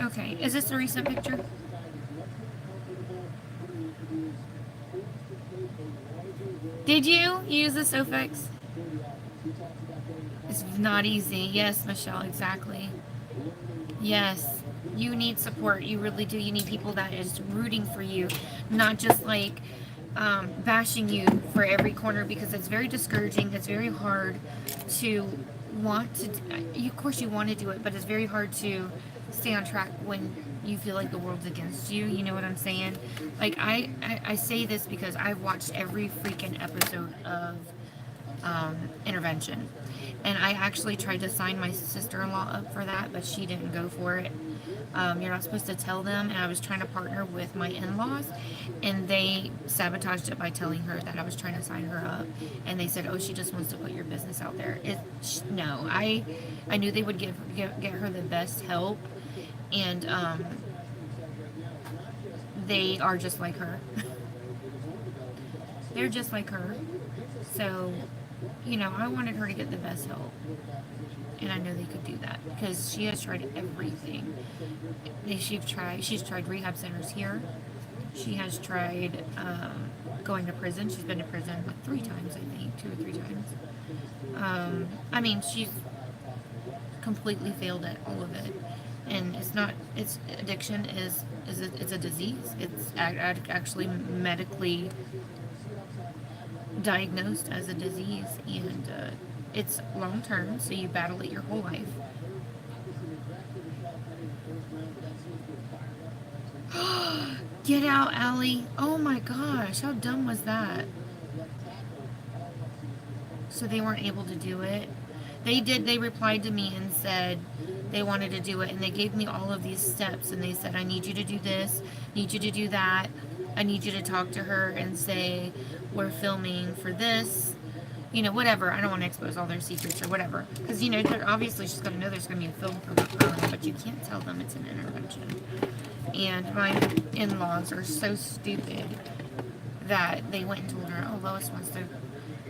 Speaker 1: Okay, is this a recent picture? Did you use the Sofx? It's not easy. Yes, Michelle, exactly. Yes, you need support. You really do. You need people that is rooting for you, not just like bashing you for every corner, because it's very discouraging. It's very hard to want to, of course you want to do it, but it's very hard to stay on track when you feel like the world's against you. You know what I'm saying? Like I say this because I've watched every freaking episode of Intervention, and I actually tried to sign my sister-in-law up for that, but she didn't go for it. You're not supposed to tell them, and I was trying to partner with my in-laws, and they sabotaged it by telling her that I was trying to sign her up, and they said, oh, she just wants to put your business out there. No, I knew they would get her the best help, and they are just like her. They're just like her. So, you know, I wanted her to get the best help. And I know they could do that because she has tried everything. She's tried rehab centers here. She has tried going to prison. She's been to prison like 3 times, I think, 2 or 3 times. I mean, she's completely failed at all of it. And it's addiction it's a disease. It's actually medically diagnosed as a disease, and it's long term, so you battle it your whole life. Get out, Allie. Oh my gosh, how dumb was that? So they weren't able to do it. They replied to me and said they wanted to do it, and they gave me all of these steps, and they said, I need you to do this, need you to do that, I need you to talk to her and say we're filming for this, you know, whatever. I don't want to expose all their secrets or whatever, because, you know, they're obviously she's going to know there's going to be a film for her, but you can't tell them it's an intervention. And my in-laws are so stupid that they went and told her, oh, Lois wants to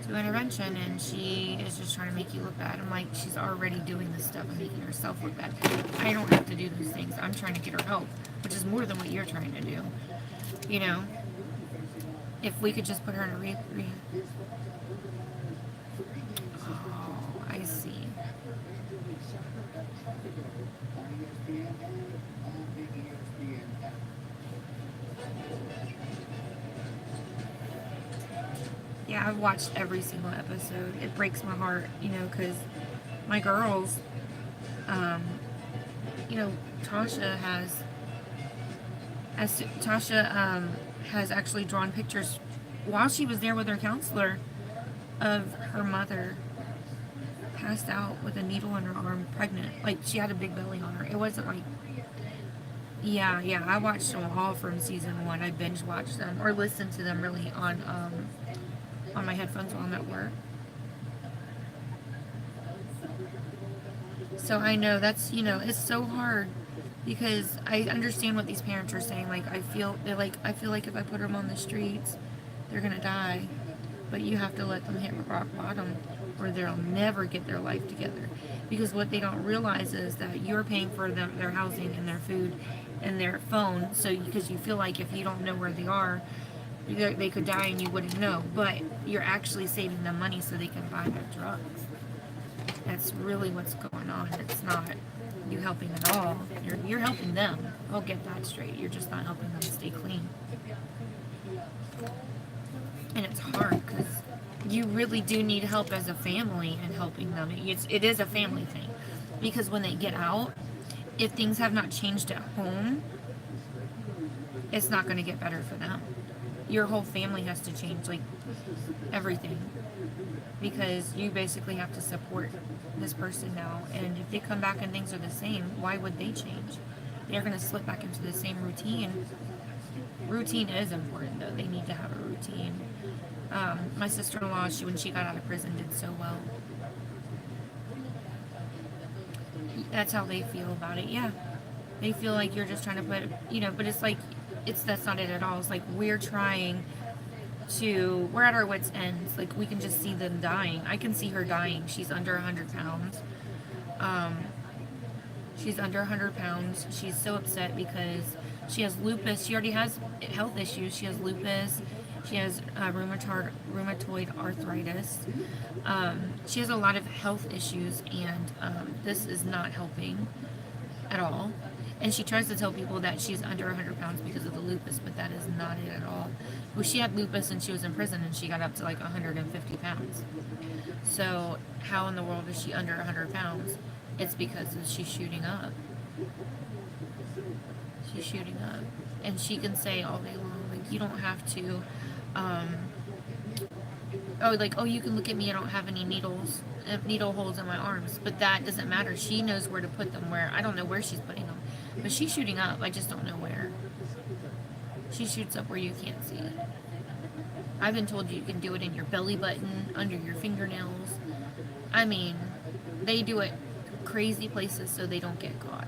Speaker 1: do intervention, and she is just trying to make you look bad. I'm like, she's already doing this stuff and making herself look bad. I don't have to do those things. I'm trying to get her help, which is more than what you're trying to do. You know, if we could just put her in a rehab. Oh, I see. Yeah, I've watched every single episode. It breaks my heart, you know, because my girls, you know, Tasha has actually drawn pictures while she was there with her counselor of her mother passed out with a needle in her arm, pregnant. Like, she had a big belly on her. It wasn't like, yeah, I watched them all from season 1. I binge watched them or listened to them really on my headphones while I'm at work. So I know that's, you know, it's so hard because I understand what these parents are saying. Like, I feel like if I put them on the streets, they're gonna die. But you have to let them hit rock bottom, or they'll never get their life together. Because what they don't realize is that you're paying for their housing and their food, in their phone, so because you feel like if you don't know where they are, they could die and you wouldn't know. But you're actually saving them money so they can buy their drugs. That's really what's going on. It's not you helping at all. You're helping them. I'll get that straight. You're just not helping them stay clean. And it's hard because you really do need help as a family in helping them. It is a family thing. Because when they get out, if things have not changed at home, it's not going to get better for them. Your whole family has to change, like everything. Because you basically have to support this person now. And if they come back and things are the same, why would they change? They're going to slip back into the same routine. Routine is important, though. They need to have a routine. My sister-in-law, when she got out of prison, did so well. That's how they feel about it. Yeah, they feel like you're just trying to put, but it's like, that's not it at all. It's like we're at our wits' ends. Like we can just see them dying. I can see her dying. She's under 100 pounds. She's under 100 pounds. She's so upset because she has lupus. She already has health issues. She has lupus. She has rheumatoid arthritis. She has a lot of health issues, and this is not helping at all. And she tries to tell people that she's under 100 pounds because of the lupus, but that is not it at all. Well, she had lupus and she was in prison, and she got up to like 150 pounds. So how in the world is she under 100 pounds? It's because she's shooting up. She's shooting up. And she can say all day long, like, you don't have to, you can look at me, I don't have any needle holes in my arms. But that doesn't matter. She knows where to put them, I don't know where she's putting them. But she's shooting up, I just don't know where. She shoots up where you can't see it. I've been told you can do it in your belly button, under your fingernails. I mean, they do it crazy places so they don't get caught.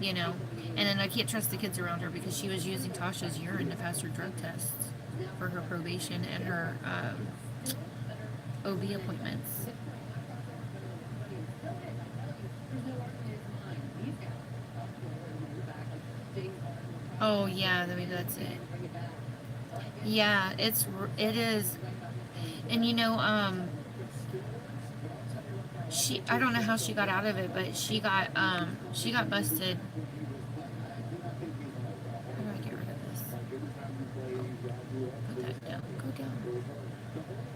Speaker 1: And then I can't trust the kids around her because she was using Tasha's urine to pass her drug tests for her probation and her OB appointments. Oh yeah, maybe that's it. Yeah, it is. And I don't know how she got out of it, but she got busted. How do I get rid of this? Put that down. Go down.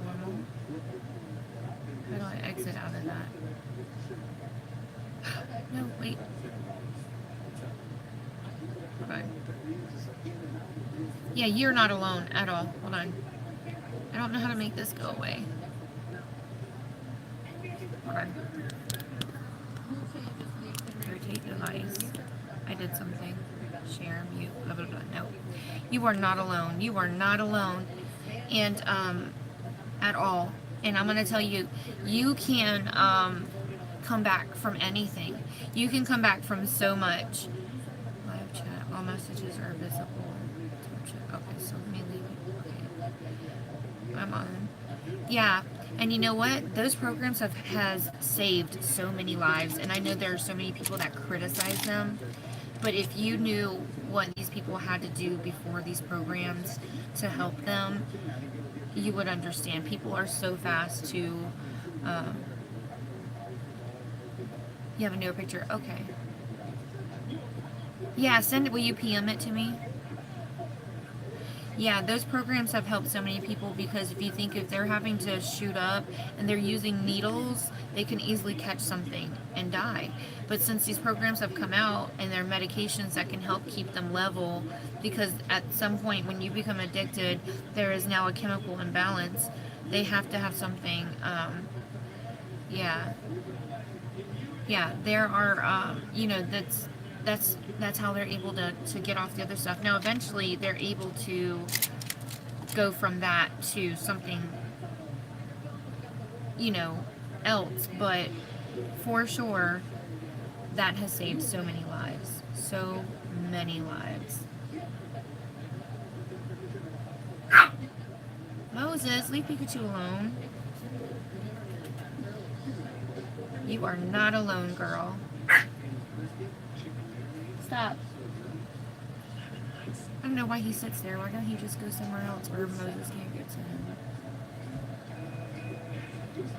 Speaker 1: Normal. How do I exit out of that? No, wait. Hold on. Yeah, you're not alone at all. Hold on. I don't know how to make this go away. Hold on. Rotate device. I did something. Share, mute, blah, blah, blah. No. You are not alone. You are not alone. And, at all. And I'm going to tell you, you can, come back from anything. You can come back from so much. Live chat. All messages are visible. Okay, so let me leave it. Okay. I'm on. Yeah. And you know what? Those programs has saved so many lives. And I know there are so many people that criticize them. But if you knew what these people had to do before these programs to help them, you would understand. People are so fast to... you have a newer picture? Okay. Yeah, send it. Will you PM it to me? Yeah, those programs have helped so many people because if they're having to shoot up and they're using needles, they can easily catch something and die. But since these programs have come out and they're medications that can help keep them level, because at some point when you become addicted, there is now a chemical imbalance. They have to have something, yeah, there are, that's how they're able to get off the other stuff. Now, eventually, they're able to go from that to something, else. But for sure, that has saved so many lives. So many lives. Moses, leave Pikachu alone. You are not alone, girl. Stop. don't know why he sits there. Why don't he just go somewhere else where Moses can't get to him?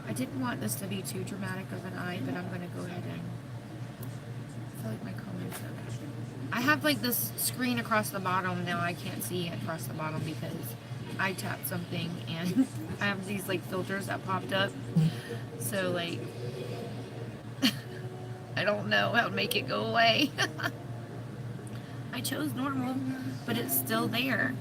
Speaker 1: I didn't want this to be too dramatic of an eye, but I'm going to go ahead and... I feel like my comments are... I have like this screen across the bottom now. I can't see across the bottom because I tapped something and I have these like filters that popped up. So like... I don't know how to make it go away. I chose normal, but it's still there.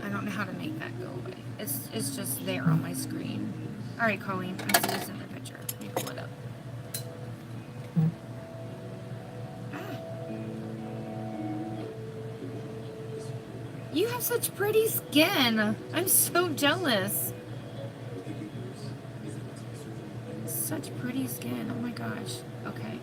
Speaker 1: I don't know how to make that go away. It's just there on my screen. Alright, Colleen, I'm seeing this in the picture. Let me pull it up. You have such pretty skin. I'm so jealous. Such pretty skin. Oh my gosh. Okay.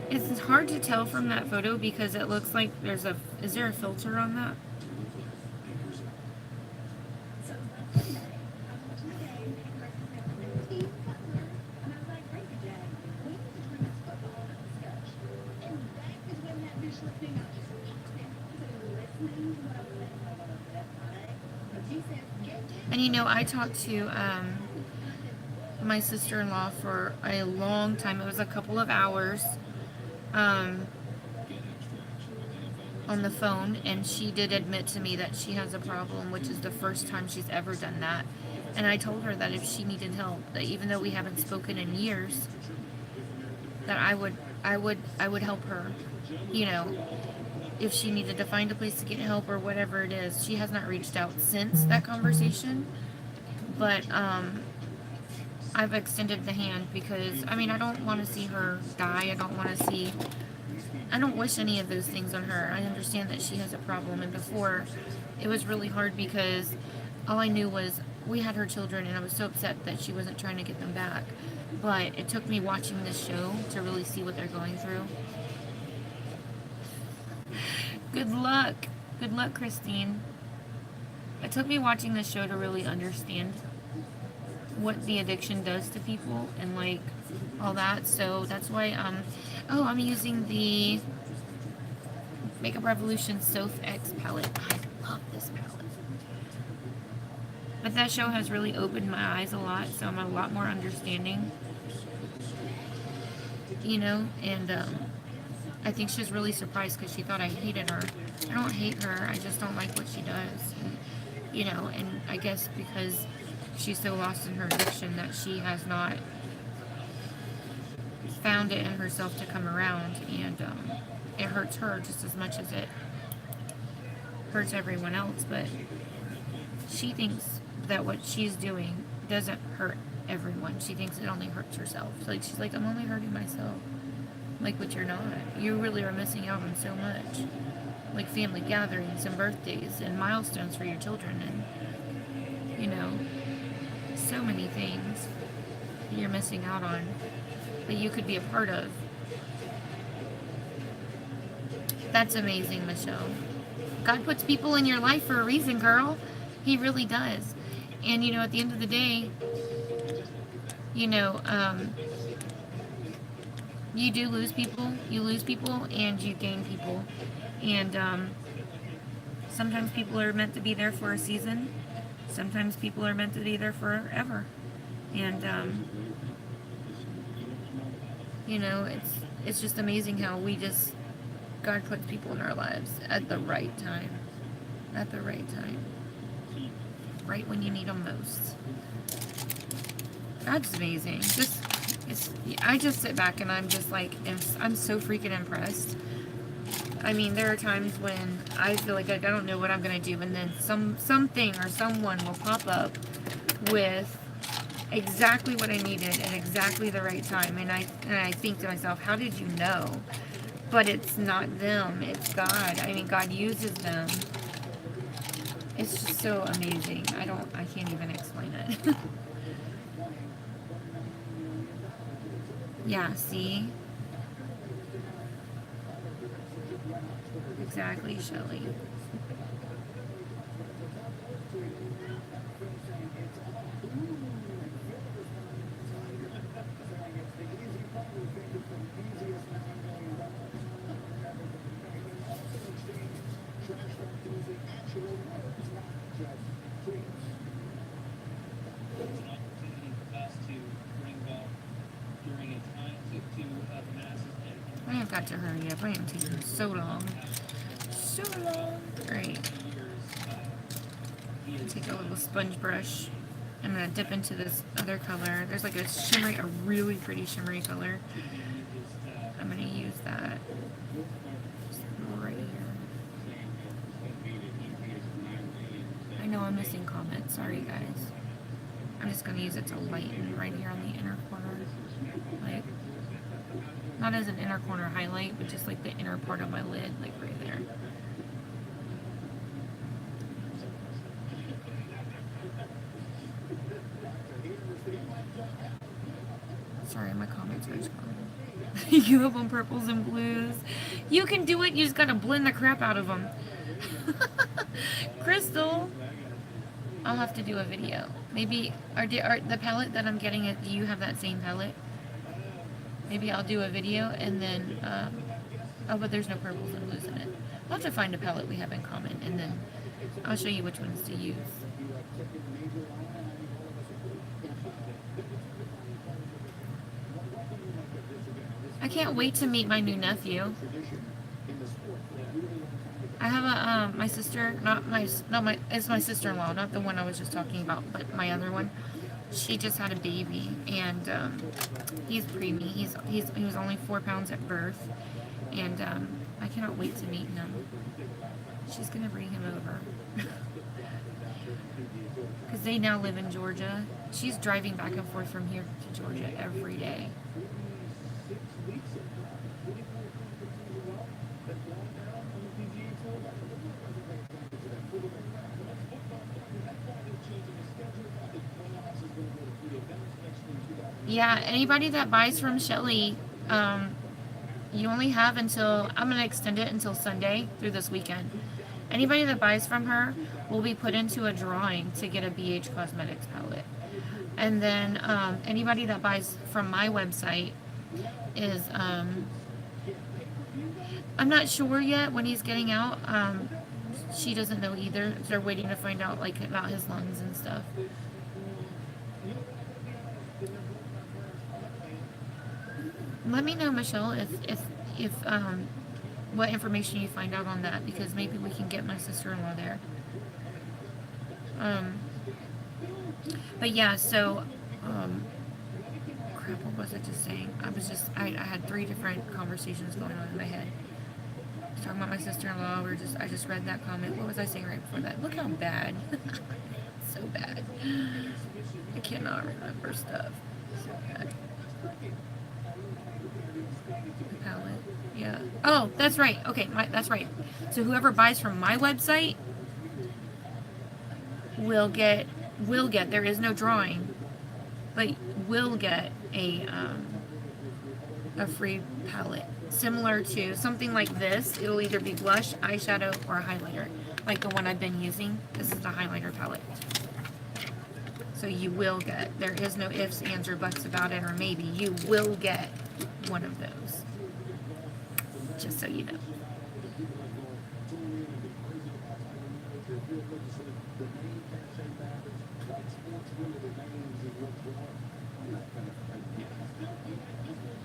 Speaker 1: It's hard to tell from that photo because it looks like there's a... Is there a filter on that? And you know, I talked to my sister-in-law for a long time. It was a couple of hours on the phone, and she did admit to me that she has a problem, which is the first time she's ever done that. And I told her that if she needed help, that even though we haven't spoken in years, that I would help her, you know, if she needed to find a place to get help or whatever it is. She has not reached out since that conversation, but I've extended the hand because, I mean, I don't want to see her die. I don't wish any of those things on her. I understand that she has a problem, and before, it was really hard because all I knew was we had her children, and I was so upset that she wasn't trying to get them back. But it took me watching this show to really see what they're going through. Good luck. Good luck, Christine. It took me watching this show to really understand what the addiction does to people and like all that. So that's why I'm using the Makeup Revolution Soph X palette. I love this palette. But that show has really opened my eyes a lot, so I'm a lot more understanding. You know, and I think she was really surprised because she thought I hated her. I don't hate her, I just don't like what she does. And, you know, and I guess because she's so lost in her addiction that she has not found it in herself to come around, and it hurts her just as much as it hurts everyone else. But she thinks that what she's doing doesn't hurt everyone. She thinks it only hurts herself. So, like, she's like, I'm only hurting myself. Like, but you're not. You really are missing out on so much. Like family gatherings and birthdays and milestones for your children, and, you know, so many things you're missing out on that you could be a part of. That's amazing, Michelle. God puts people in your life for a reason, girl. He really does. And, you know, at the end of the day, you know, you do lose people. You lose people and you gain people. And sometimes people are meant to be there for a season. Sometimes people are meant to be there forever. And, you know, it's just amazing how God puts people in our lives at the right time. At the right time. Right when you need them most. That's amazing. I just sit back and I'm just like, I'm so freaking impressed. I mean, there are times when I feel like I don't know what I'm going to do, and then something or someone will pop up with exactly what I needed at exactly the right time, and I think to myself, how did you know? But it's not them, it's God. I mean, God uses them. It's just so amazing. I can't even explain it. Yeah, see? Exactly, Shelly. I have got to hurry up. I am taking so long. So long. Alright. Take a little sponge brush. I'm going to dip into this other color. There's like a shimmery, a really pretty shimmery color. I'm going to use that right here. I know I'm missing comments. Sorry, guys. I'm just going to use it to lighten right here on the inner corner. Like, not as an inner corner highlight, but just like the inner part of my lid, like right there. Sorry, my comments are just going. You give up on purples and blues. You can do it, you just gotta blend the crap out of them. Crystal, I'll have to do a video. Maybe, are the palette that I'm getting, do you have that same palette? Maybe I'll do a video and then, oh, but there's no purples and blues in it. I'll have to find a palette we have in common and then I'll show you which ones to use. I can't wait to meet my new nephew. I have a, my sister, it's my sister-in-law, not the one I was just talking about, but my other one. She just had a baby, and he's preemie. He was only 4 pounds at birth, and I cannot wait to meet him. She's gonna bring him over because they now live in Georgia. She's driving back and forth from here to Georgia every day. Yeah, anybody that buys from Shelly, you only have until, I'm going to extend it until Sunday through this weekend. Anybody that buys from her will be put into a drawing to get a BH Cosmetics palette. And then anybody that buys from my website is, I'm not sure yet when he's getting out. She doesn't know either. They're waiting to find out like about his lungs and stuff. Let me know, Michelle, if what information you find out on that, because maybe we can get my sister-in-law there. But yeah, so crap, what was I just saying? I had 3 different conversations going on in my head. I was talking about my sister-in-law. I just read that comment. What was I saying right before that? Look how bad. So bad. I cannot remember stuff. So bad. Palette. Yeah. Oh, that's right. Okay, that's right. So whoever buys from my website will get, there is no drawing, but will get a free palette. Similar to something like this. It'll either be blush, eyeshadow, or a highlighter. Like the one I've been using. This is the highlighter palette. So you will get, there is no ifs, ands, or buts about it, or maybe. You will get one of those. Just so you know.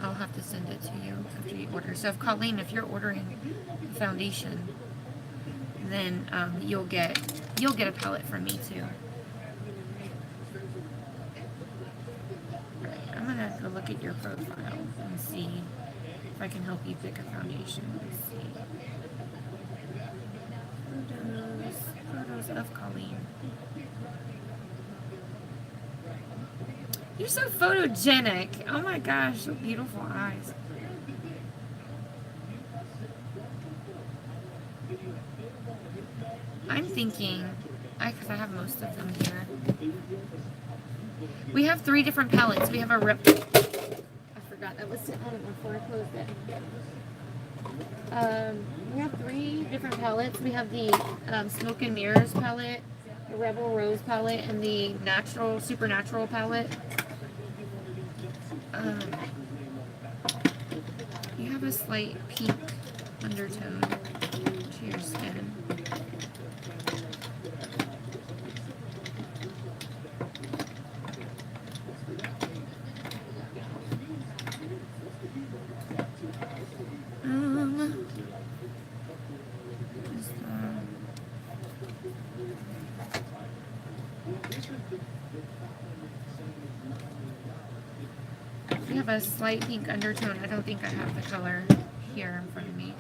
Speaker 1: I'll have to send it to you after you order. So if Colleen, if you're ordering foundation, then you'll get a palette from me too. Alright, I'm gonna go look at your profile and see if I can help you pick a foundation. Let's see. Photos of Colleen. You're so photogenic. Oh my gosh, so beautiful eyes. I'm thinking, because I have most of them here. We have 3 different palettes. We have a I forgot forgot that was sitting on it before I closed it. We have 3 different palettes. We have the Smoke and Mirrors palette, the Rebel Rose palette, and the Supernatural palette. You have a slight pink undertone to your skin. You have a slight pink undertone. I don't think I have the color here in front of me.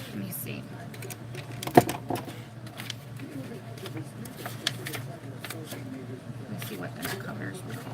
Speaker 1: Let me see. Let's see what the colors were called.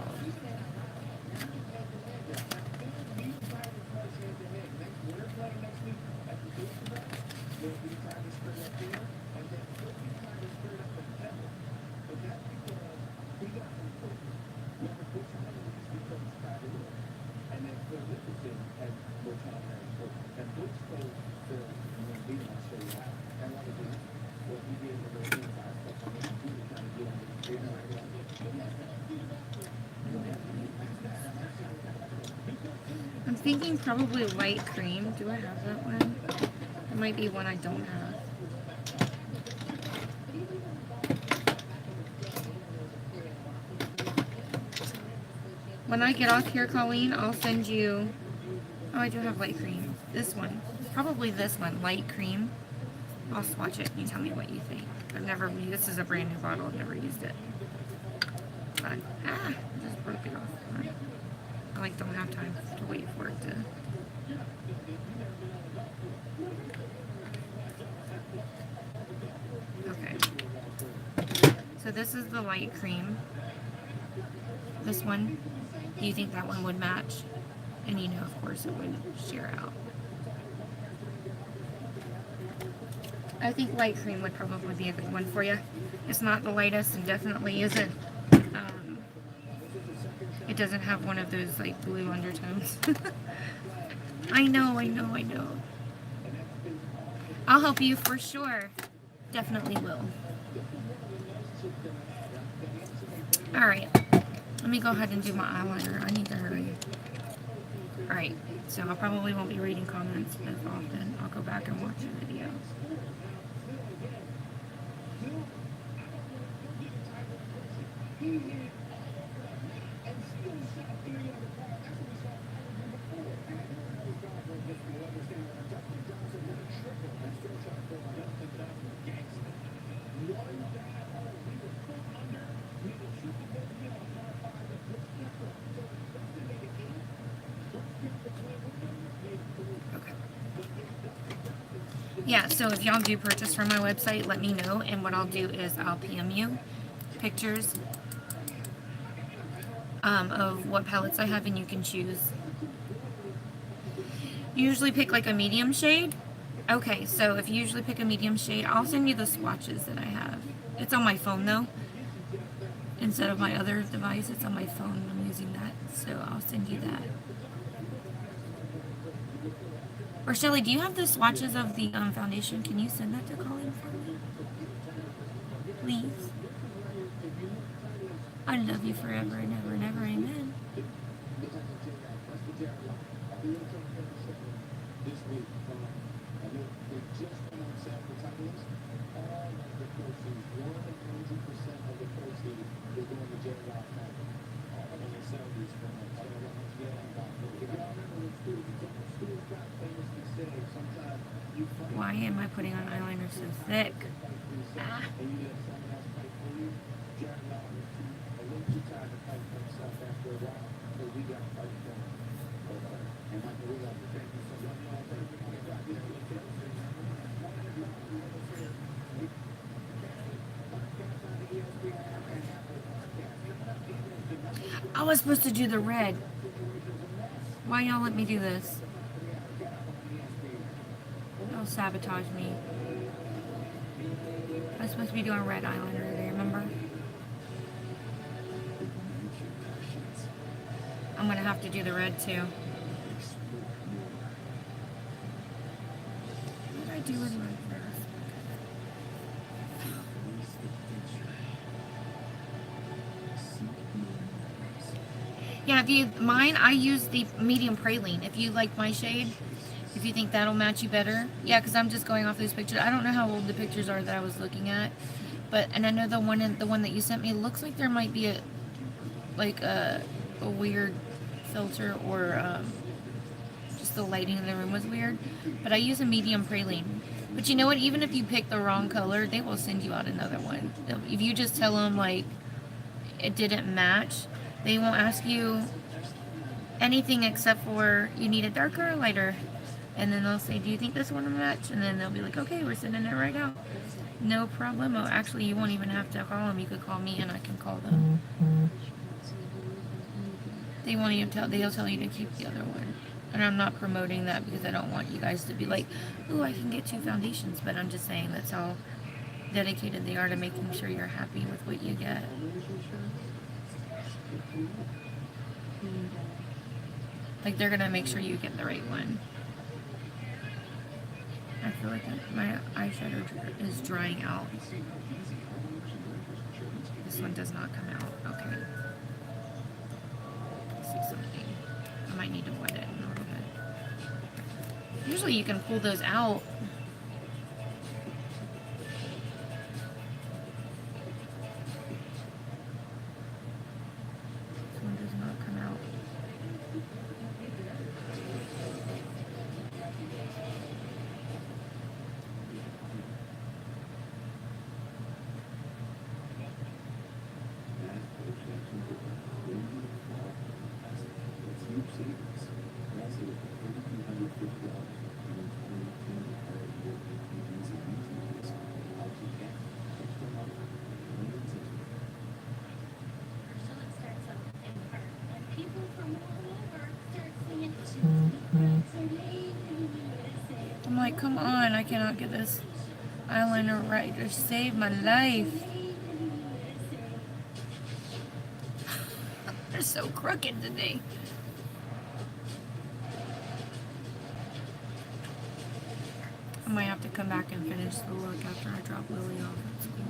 Speaker 1: I'm thinking probably light cream. Do I have that one? It might be one I don't have. When I get off here, Colleen, I'll send you... Oh, I do have light cream. This one. Probably this one, light cream. I'll swatch it and you tell me what you think. This is a brand new bottle. I've never used it. But, I just broke it off. I don't have time to wait for it to... Okay. So this is the light cream. This one, do you think that one would match? And you know, of course, it would sheer out. I think light cream would probably be a good one for you. It's not the lightest and definitely isn't, it doesn't have one of those like blue undertones. I know. I'll help you for sure. Definitely will. Alright, let me go ahead and do my eyeliner. I need to hurry. Alright, so I probably won't be reading comments as often. I'll go back and watch the video. Yeah, so if y'all do purchase from my website, let me know, and what I'll do is I'll PM you pictures of what palettes I have, and you can choose. You usually pick like a medium shade. Okay, so if you usually pick a medium shade, I'll send you the swatches that I have. It's on my phone though. Instead of my other device, it's on my phone. I'm using that, so I'll send you that. Or Shelly, do you have the swatches of the foundation? Can you send that to Colleen for me? Please. I love you forever and ever and ever. Amen. Why am I putting on eyeliner so thick? Ah. I was supposed to do the red. Why y'all let me do this? Don't sabotage me. I was supposed to be doing red eyeliner today, remember? I'm gonna have to do the red too. do with my face? Yeah, if you mine, I use the medium praline. If you like my shade, if you think that'll match you better, yeah, because I'm just going off those pictures. I don't know how old the pictures are that I was looking at, but and I know the one that you sent me looks like there might be a weird filter or just the lighting in the room was weird. But I use a medium praline. But you know what? Even if you pick the wrong color, they will send you out another one. If you just tell them like it didn't match, they won't ask you anything except for you need a darker or lighter. And then they'll say, do you think this one will match? And then they'll be like, okay, we're sending it right out. No problem. Oh, actually, you won't even have to call them. You could call me and I can call them. They won't even they'll tell you to keep the other one. And I'm not promoting that because I don't want you guys to be like, ooh, I can get 2 foundations. But I'm just saying that's how dedicated they are to making sure you're happy with what you get. Like, they're going to make sure you get the right one. I feel like my eyeshadow is drying out. This one does not come out. Okay. Let's see something. I might need to wet it a little bit. Usually you can pull those out. This one does not come out. I'm like, come on, I cannot get this eyeliner right to save my life. They're so crooked today. I might have to come back and finish the look after I drop Lily off at school.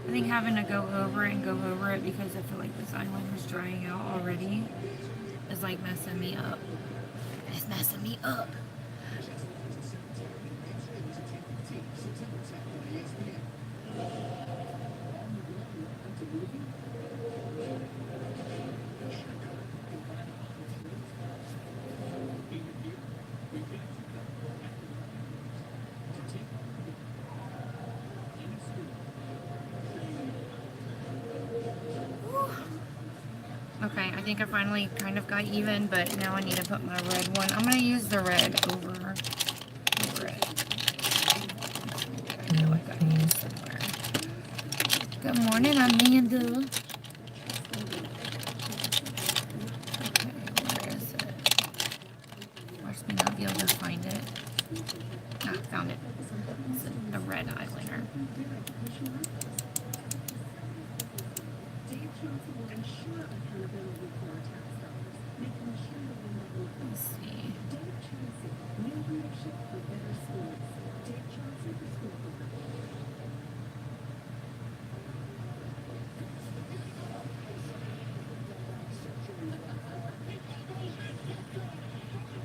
Speaker 1: I think having to go over it because I feel like this eyeliner is drying out already is like messing me up. It's messing me up. Okay, I think I finally kind of got even, but now I need to put my red one. I'm going to use the red over it. I feel like I need somewhere. Good morning, Amanda. Okay, where is it? Watch me not be able to find it. Ah, found it. It's the red eyeliner. Let's see.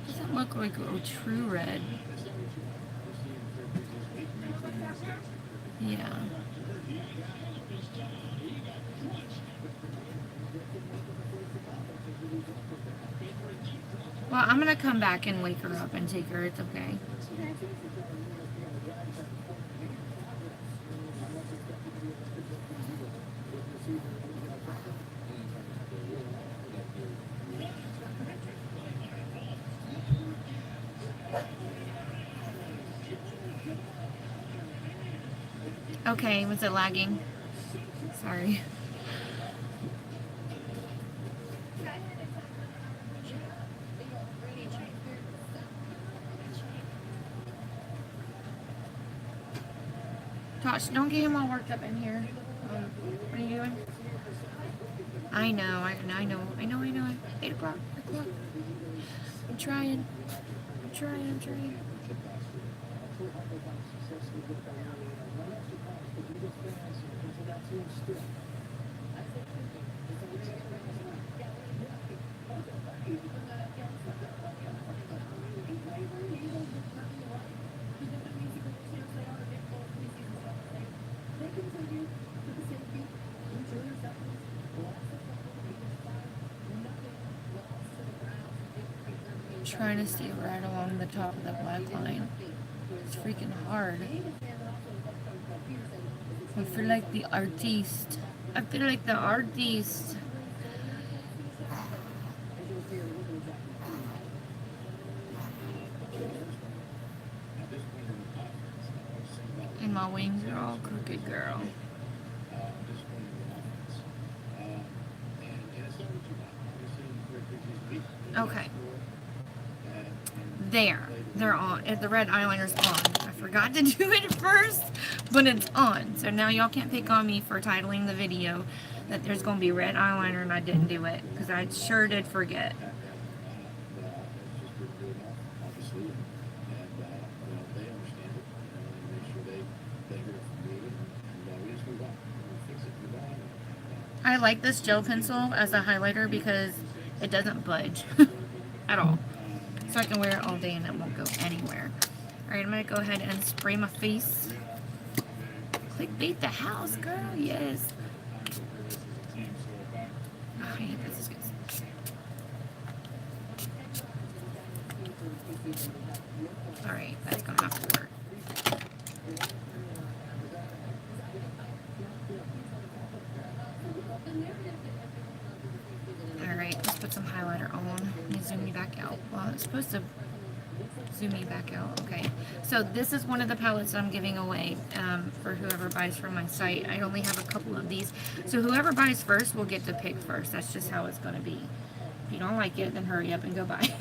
Speaker 1: Doesn't look like a true red. Yeah. Well, I'm gonna come back and wake her up and take her. It's okay. Okay, was it lagging? Sorry. Tosh, don't get him all worked up in here. What are you doing? I know. 8 o'clock. I'm trying. trying. Trying to stay right along the top of the black line. It's freaking hard. I feel like the artiste. I feel like the artiste. And my wings are all crooked, girl. Okay. There. They're on. The red eyeliner's on. I forgot to do it first, but it's on. So now y'all can't pick on me for titling the video that there's going to be red eyeliner and I didn't do it. Because I sure did forget. I like this gel pencil as a highlighter because it doesn't budge at all. So I can wear it all day and it won't go anywhere. Alright, I'm going to go ahead and spray my face. Clickbait the house, girl. Yes. Oh, I hate this. Alright, that's going to have to work. Alright, let's put some highlighter on. Let me zoom you back out. Well, it's supposed to zoom me back out. Okay, so this is one of the palettes that I'm giving away for whoever buys from my site. I only have a couple of these. So whoever buys first will get to pick first. That's just how it's going to be. If you don't like it, then hurry up and go buy.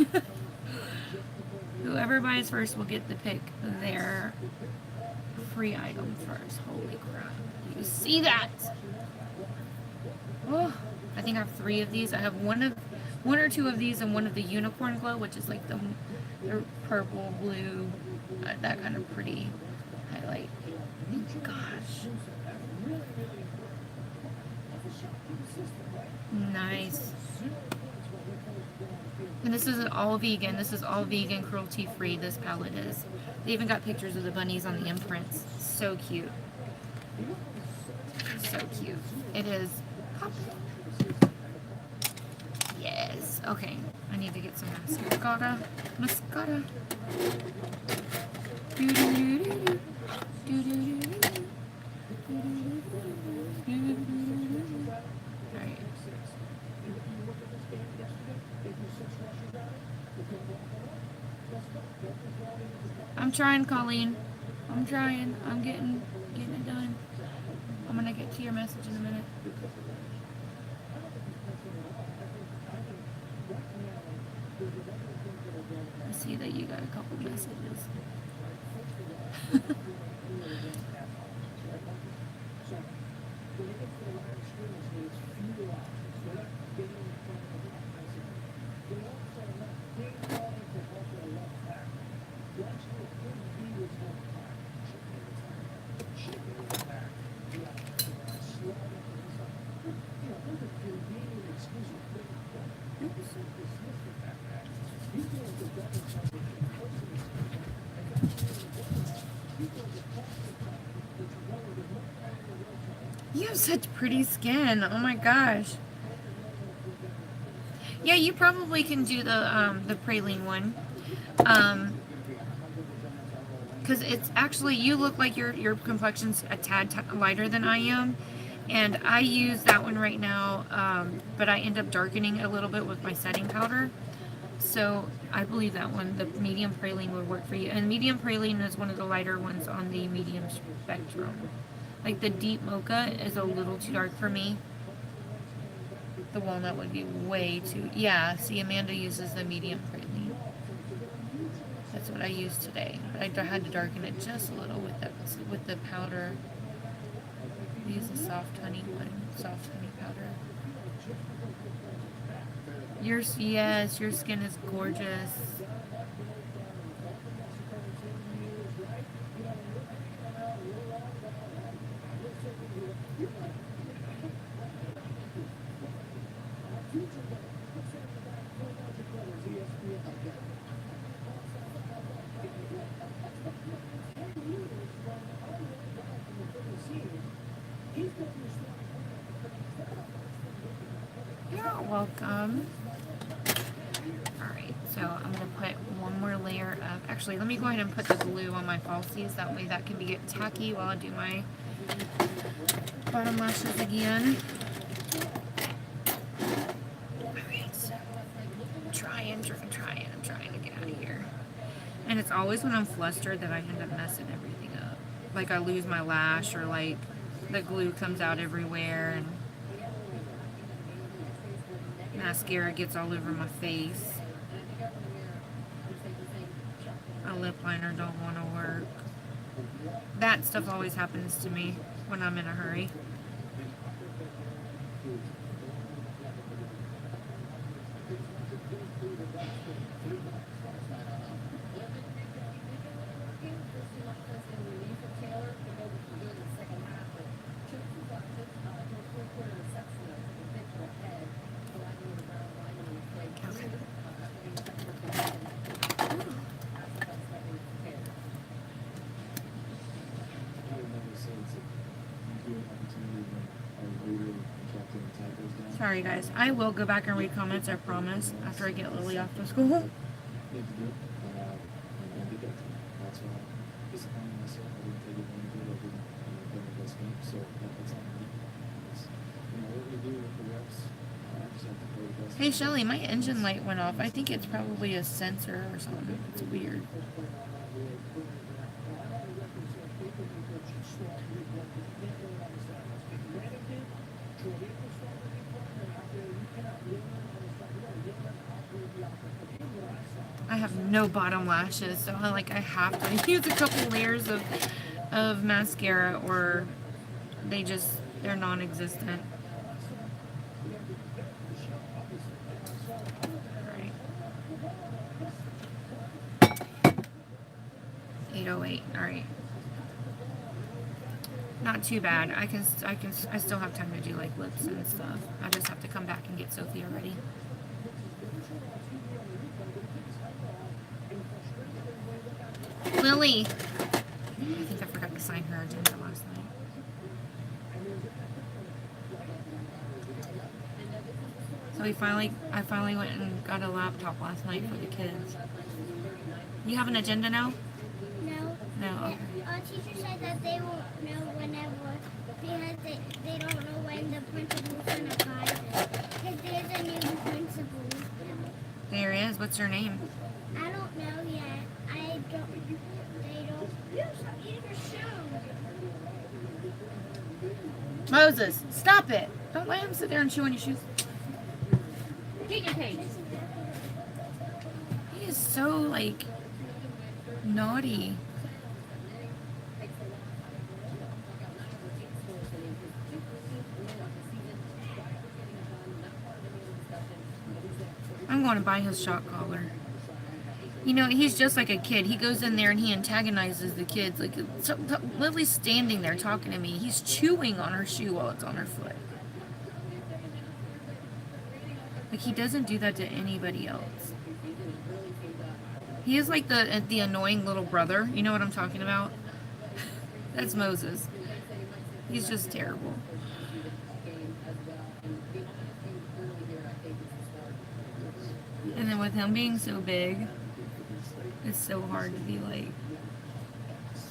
Speaker 1: Whoever buys first will get to pick their free item first. Holy crap. You see that? Oh, I think I have 3 of these. I have one or two of these and one of the unicorn glow, which is like the purple, blue, that kind of pretty highlight. Gosh. Nice. And this is all vegan. This is all vegan, cruelty free. This palette is. They even got pictures of the bunnies on the imprints. So cute. So cute. It is. Yes. Okay. I need to get some mascara. Mascara. Alright. I'm trying, Colleen. I'm trying. I'm getting it done. I'm gonna get to your message in a minute. I see that you got a couple messages. You have such pretty skin. Oh my gosh. Yeah, you probably can do the praline one. Because it's actually, you look like your complexion's a tad lighter than I am. And I use that one right now, but I end up darkening it a little bit with my setting powder. So I believe that one, the medium praline, would work for you. And medium praline is one of the lighter ones on the medium spectrum. Like the deep mocha is a little too dark for me. The walnut would be way too... Yeah, see, Amanda uses the medium praline. That's what I used today. But I had to darken it just a little with the powder. I use the soft honey one. Soft honey powder. Yes, your skin is gorgeous. welcome. Alright, so I'm going to put one more layer of... Actually, let me go ahead and put the glue on my falsies. That way that can be get tacky while I do my bottom lashes again. Alright, so I'm trying to get out of here. And it's always when I'm flustered that I end up messing everything up. Like I lose my lash, or like the glue comes out everywhere and mascara gets all over my face. My lip liner don't want to work. That stuff always happens to me when I'm in a hurry. Sorry guys, I will go back and read comments, I promise, after I get Lily off to school. Hey Shelly, my engine light went off. I think it's probably a sensor or something. It's weird. I have no bottom lashes, so I have to use a couple layers of mascara, or they're non-existent. Alright. 808. Alright. Not too bad. I still have time to do like lips and stuff. I just have to come back and get Sophia ready. Lily! I think I forgot to sign her agenda last night. So I finally went and got a laptop last night for the kids. You have an agenda now?
Speaker 2: No.
Speaker 1: No, okay.
Speaker 2: Our teacher said that they won't know whenever, because they don't know when the principal's going to buy them. Because there's a new principal.
Speaker 1: There is. What's her name?
Speaker 2: I don't know yet. They don't.
Speaker 1: Moses, stop it! Don't let him sit there and chew on your shoes. Get your page. He is so, like, naughty. I'm going to buy his shock collar. You know, he's just like a kid. He goes in there and he antagonizes the kids. Like, Lily's standing there talking to me. He's chewing on her shoe while it's on her foot. Like, he doesn't do that to anybody else. He is like the annoying little brother. You know what I'm talking about? That's Moses. He's just terrible. And then with him being so big, it's so hard to be like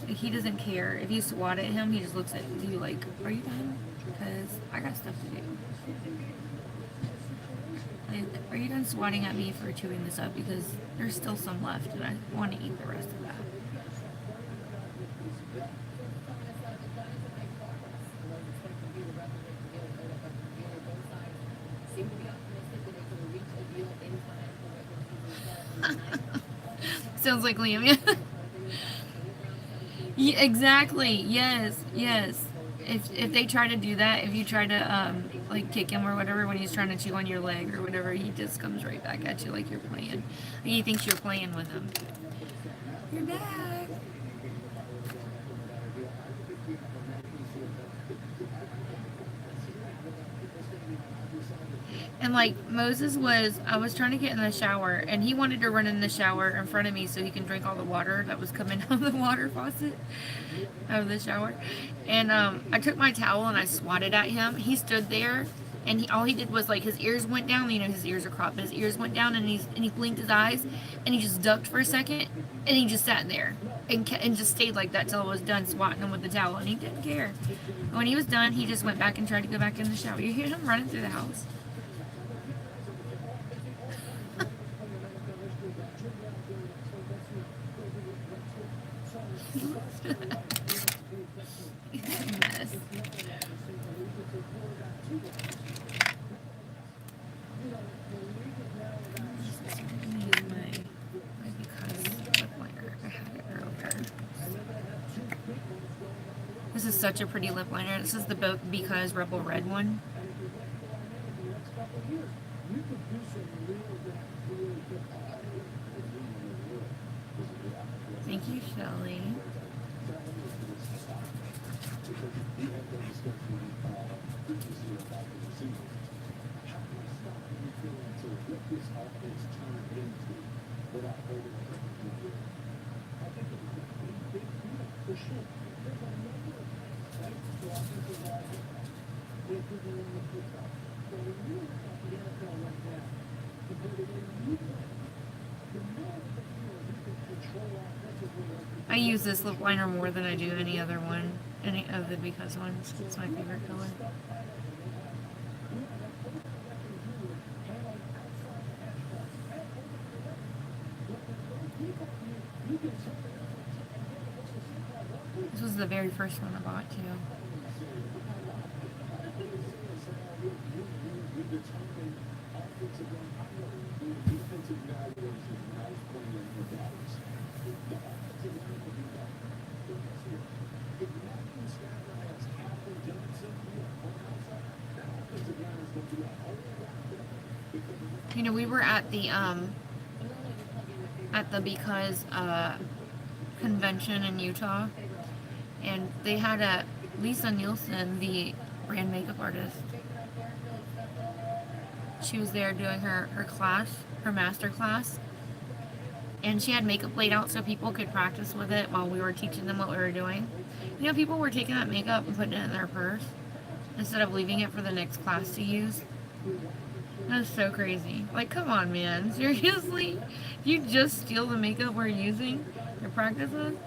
Speaker 1: he doesn't care. If you swat at him, he just looks at you like, are you done? Because I got stuff to do. Like, are you done swatting at me for chewing this up? Because there's still some left and I want to eat the rest of that. Sounds like Liam, yeah. Yeah, exactly. Yes. If they try to do that, if you try to like kick him or whatever when he's trying to chew on your leg or whatever, he just comes right back at you like you're playing. He thinks you're playing with him. You're back. And like Moses I was trying to get in the shower and he wanted to run in the shower in front of me so he can drink all the water that was coming out of the water faucet out of the shower. And I took my towel and I swatted at him. He stood there and all he did was like his ears went down. You know, his ears are cropped, but his ears went down, and he blinked his eyes, and he just ducked for a second, and he just sat there and just stayed like that till it was done swatting him with the towel, and he didn't care. And when he was done, he just went back and tried to go back in the shower. You hear him running through the house. He's a mess. This is such a pretty lip liner. This is the Because Rebel Red one. Thank you, Shelly. I use this lip liner more than I do any other one, any of the Because ones. It's my favorite color. This was the very first one I bought too. You know, we were at the Because convention in Utah, and they had Lisa Nielsen, the brand makeup artist. She was there doing her class, her master class, and she had makeup laid out so people could practice with it while we were teaching them what we were doing. You know, people were taking that makeup and putting it in their purse instead of leaving it for the next class to use. That's so crazy. Like, come on, man. Seriously? You just steal the makeup we're using to practice with?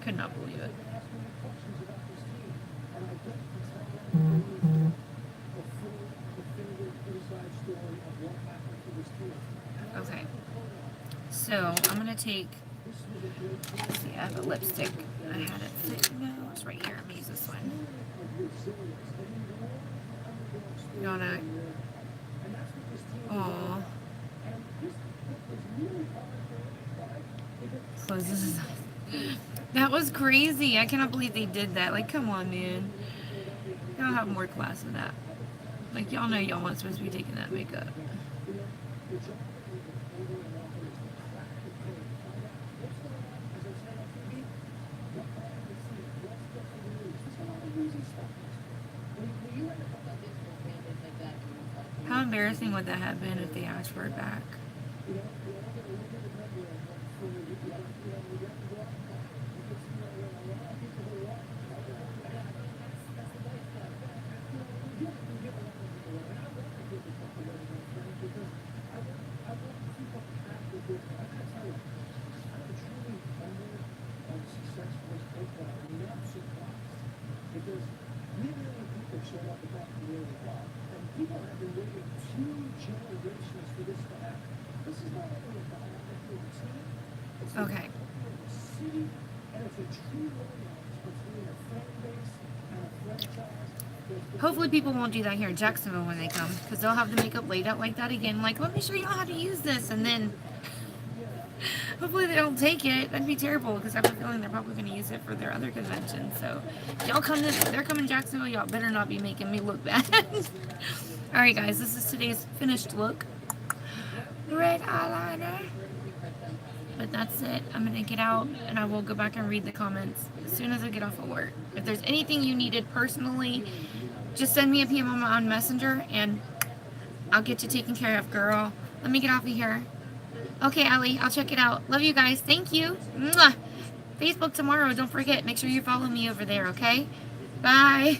Speaker 1: Could not believe it. Okay. So, I'm going to take... Let's see, I have a lipstick. I had it sitting... No, it's right here. I'm going to use this one. You wanna... Aww. Close this. That was crazy. I cannot believe they did that. Like, come on, man. Y'all have more class than that. Like, y'all know y'all weren't supposed to be taking that makeup. How embarrassing would that have been if they asked for it back? Okay. Hopefully people won't do that here in Jacksonville when they come, because they'll have the makeup laid out like that again. Like, let me show you how to use this, and then hopefully they don't take it. That'd be terrible, because I have a feeling they're probably going to use it for their other convention. So, y'all come they're coming to Jacksonville, y'all better not be making me look bad. Alright guys, this is today's finished look. Red eyeliner. But that's it. I'm going to get out, and I will go back and read the comments as soon as I get off of work. If there's anything you needed personally, just send me a PM on Messenger, and I'll get you taken care of, girl. Let me get off of here. Okay, Allie, I'll check it out. Love you guys. Thank you. Mwah. Facebook tomorrow. Don't forget. Make sure you follow me over there, okay? Bye.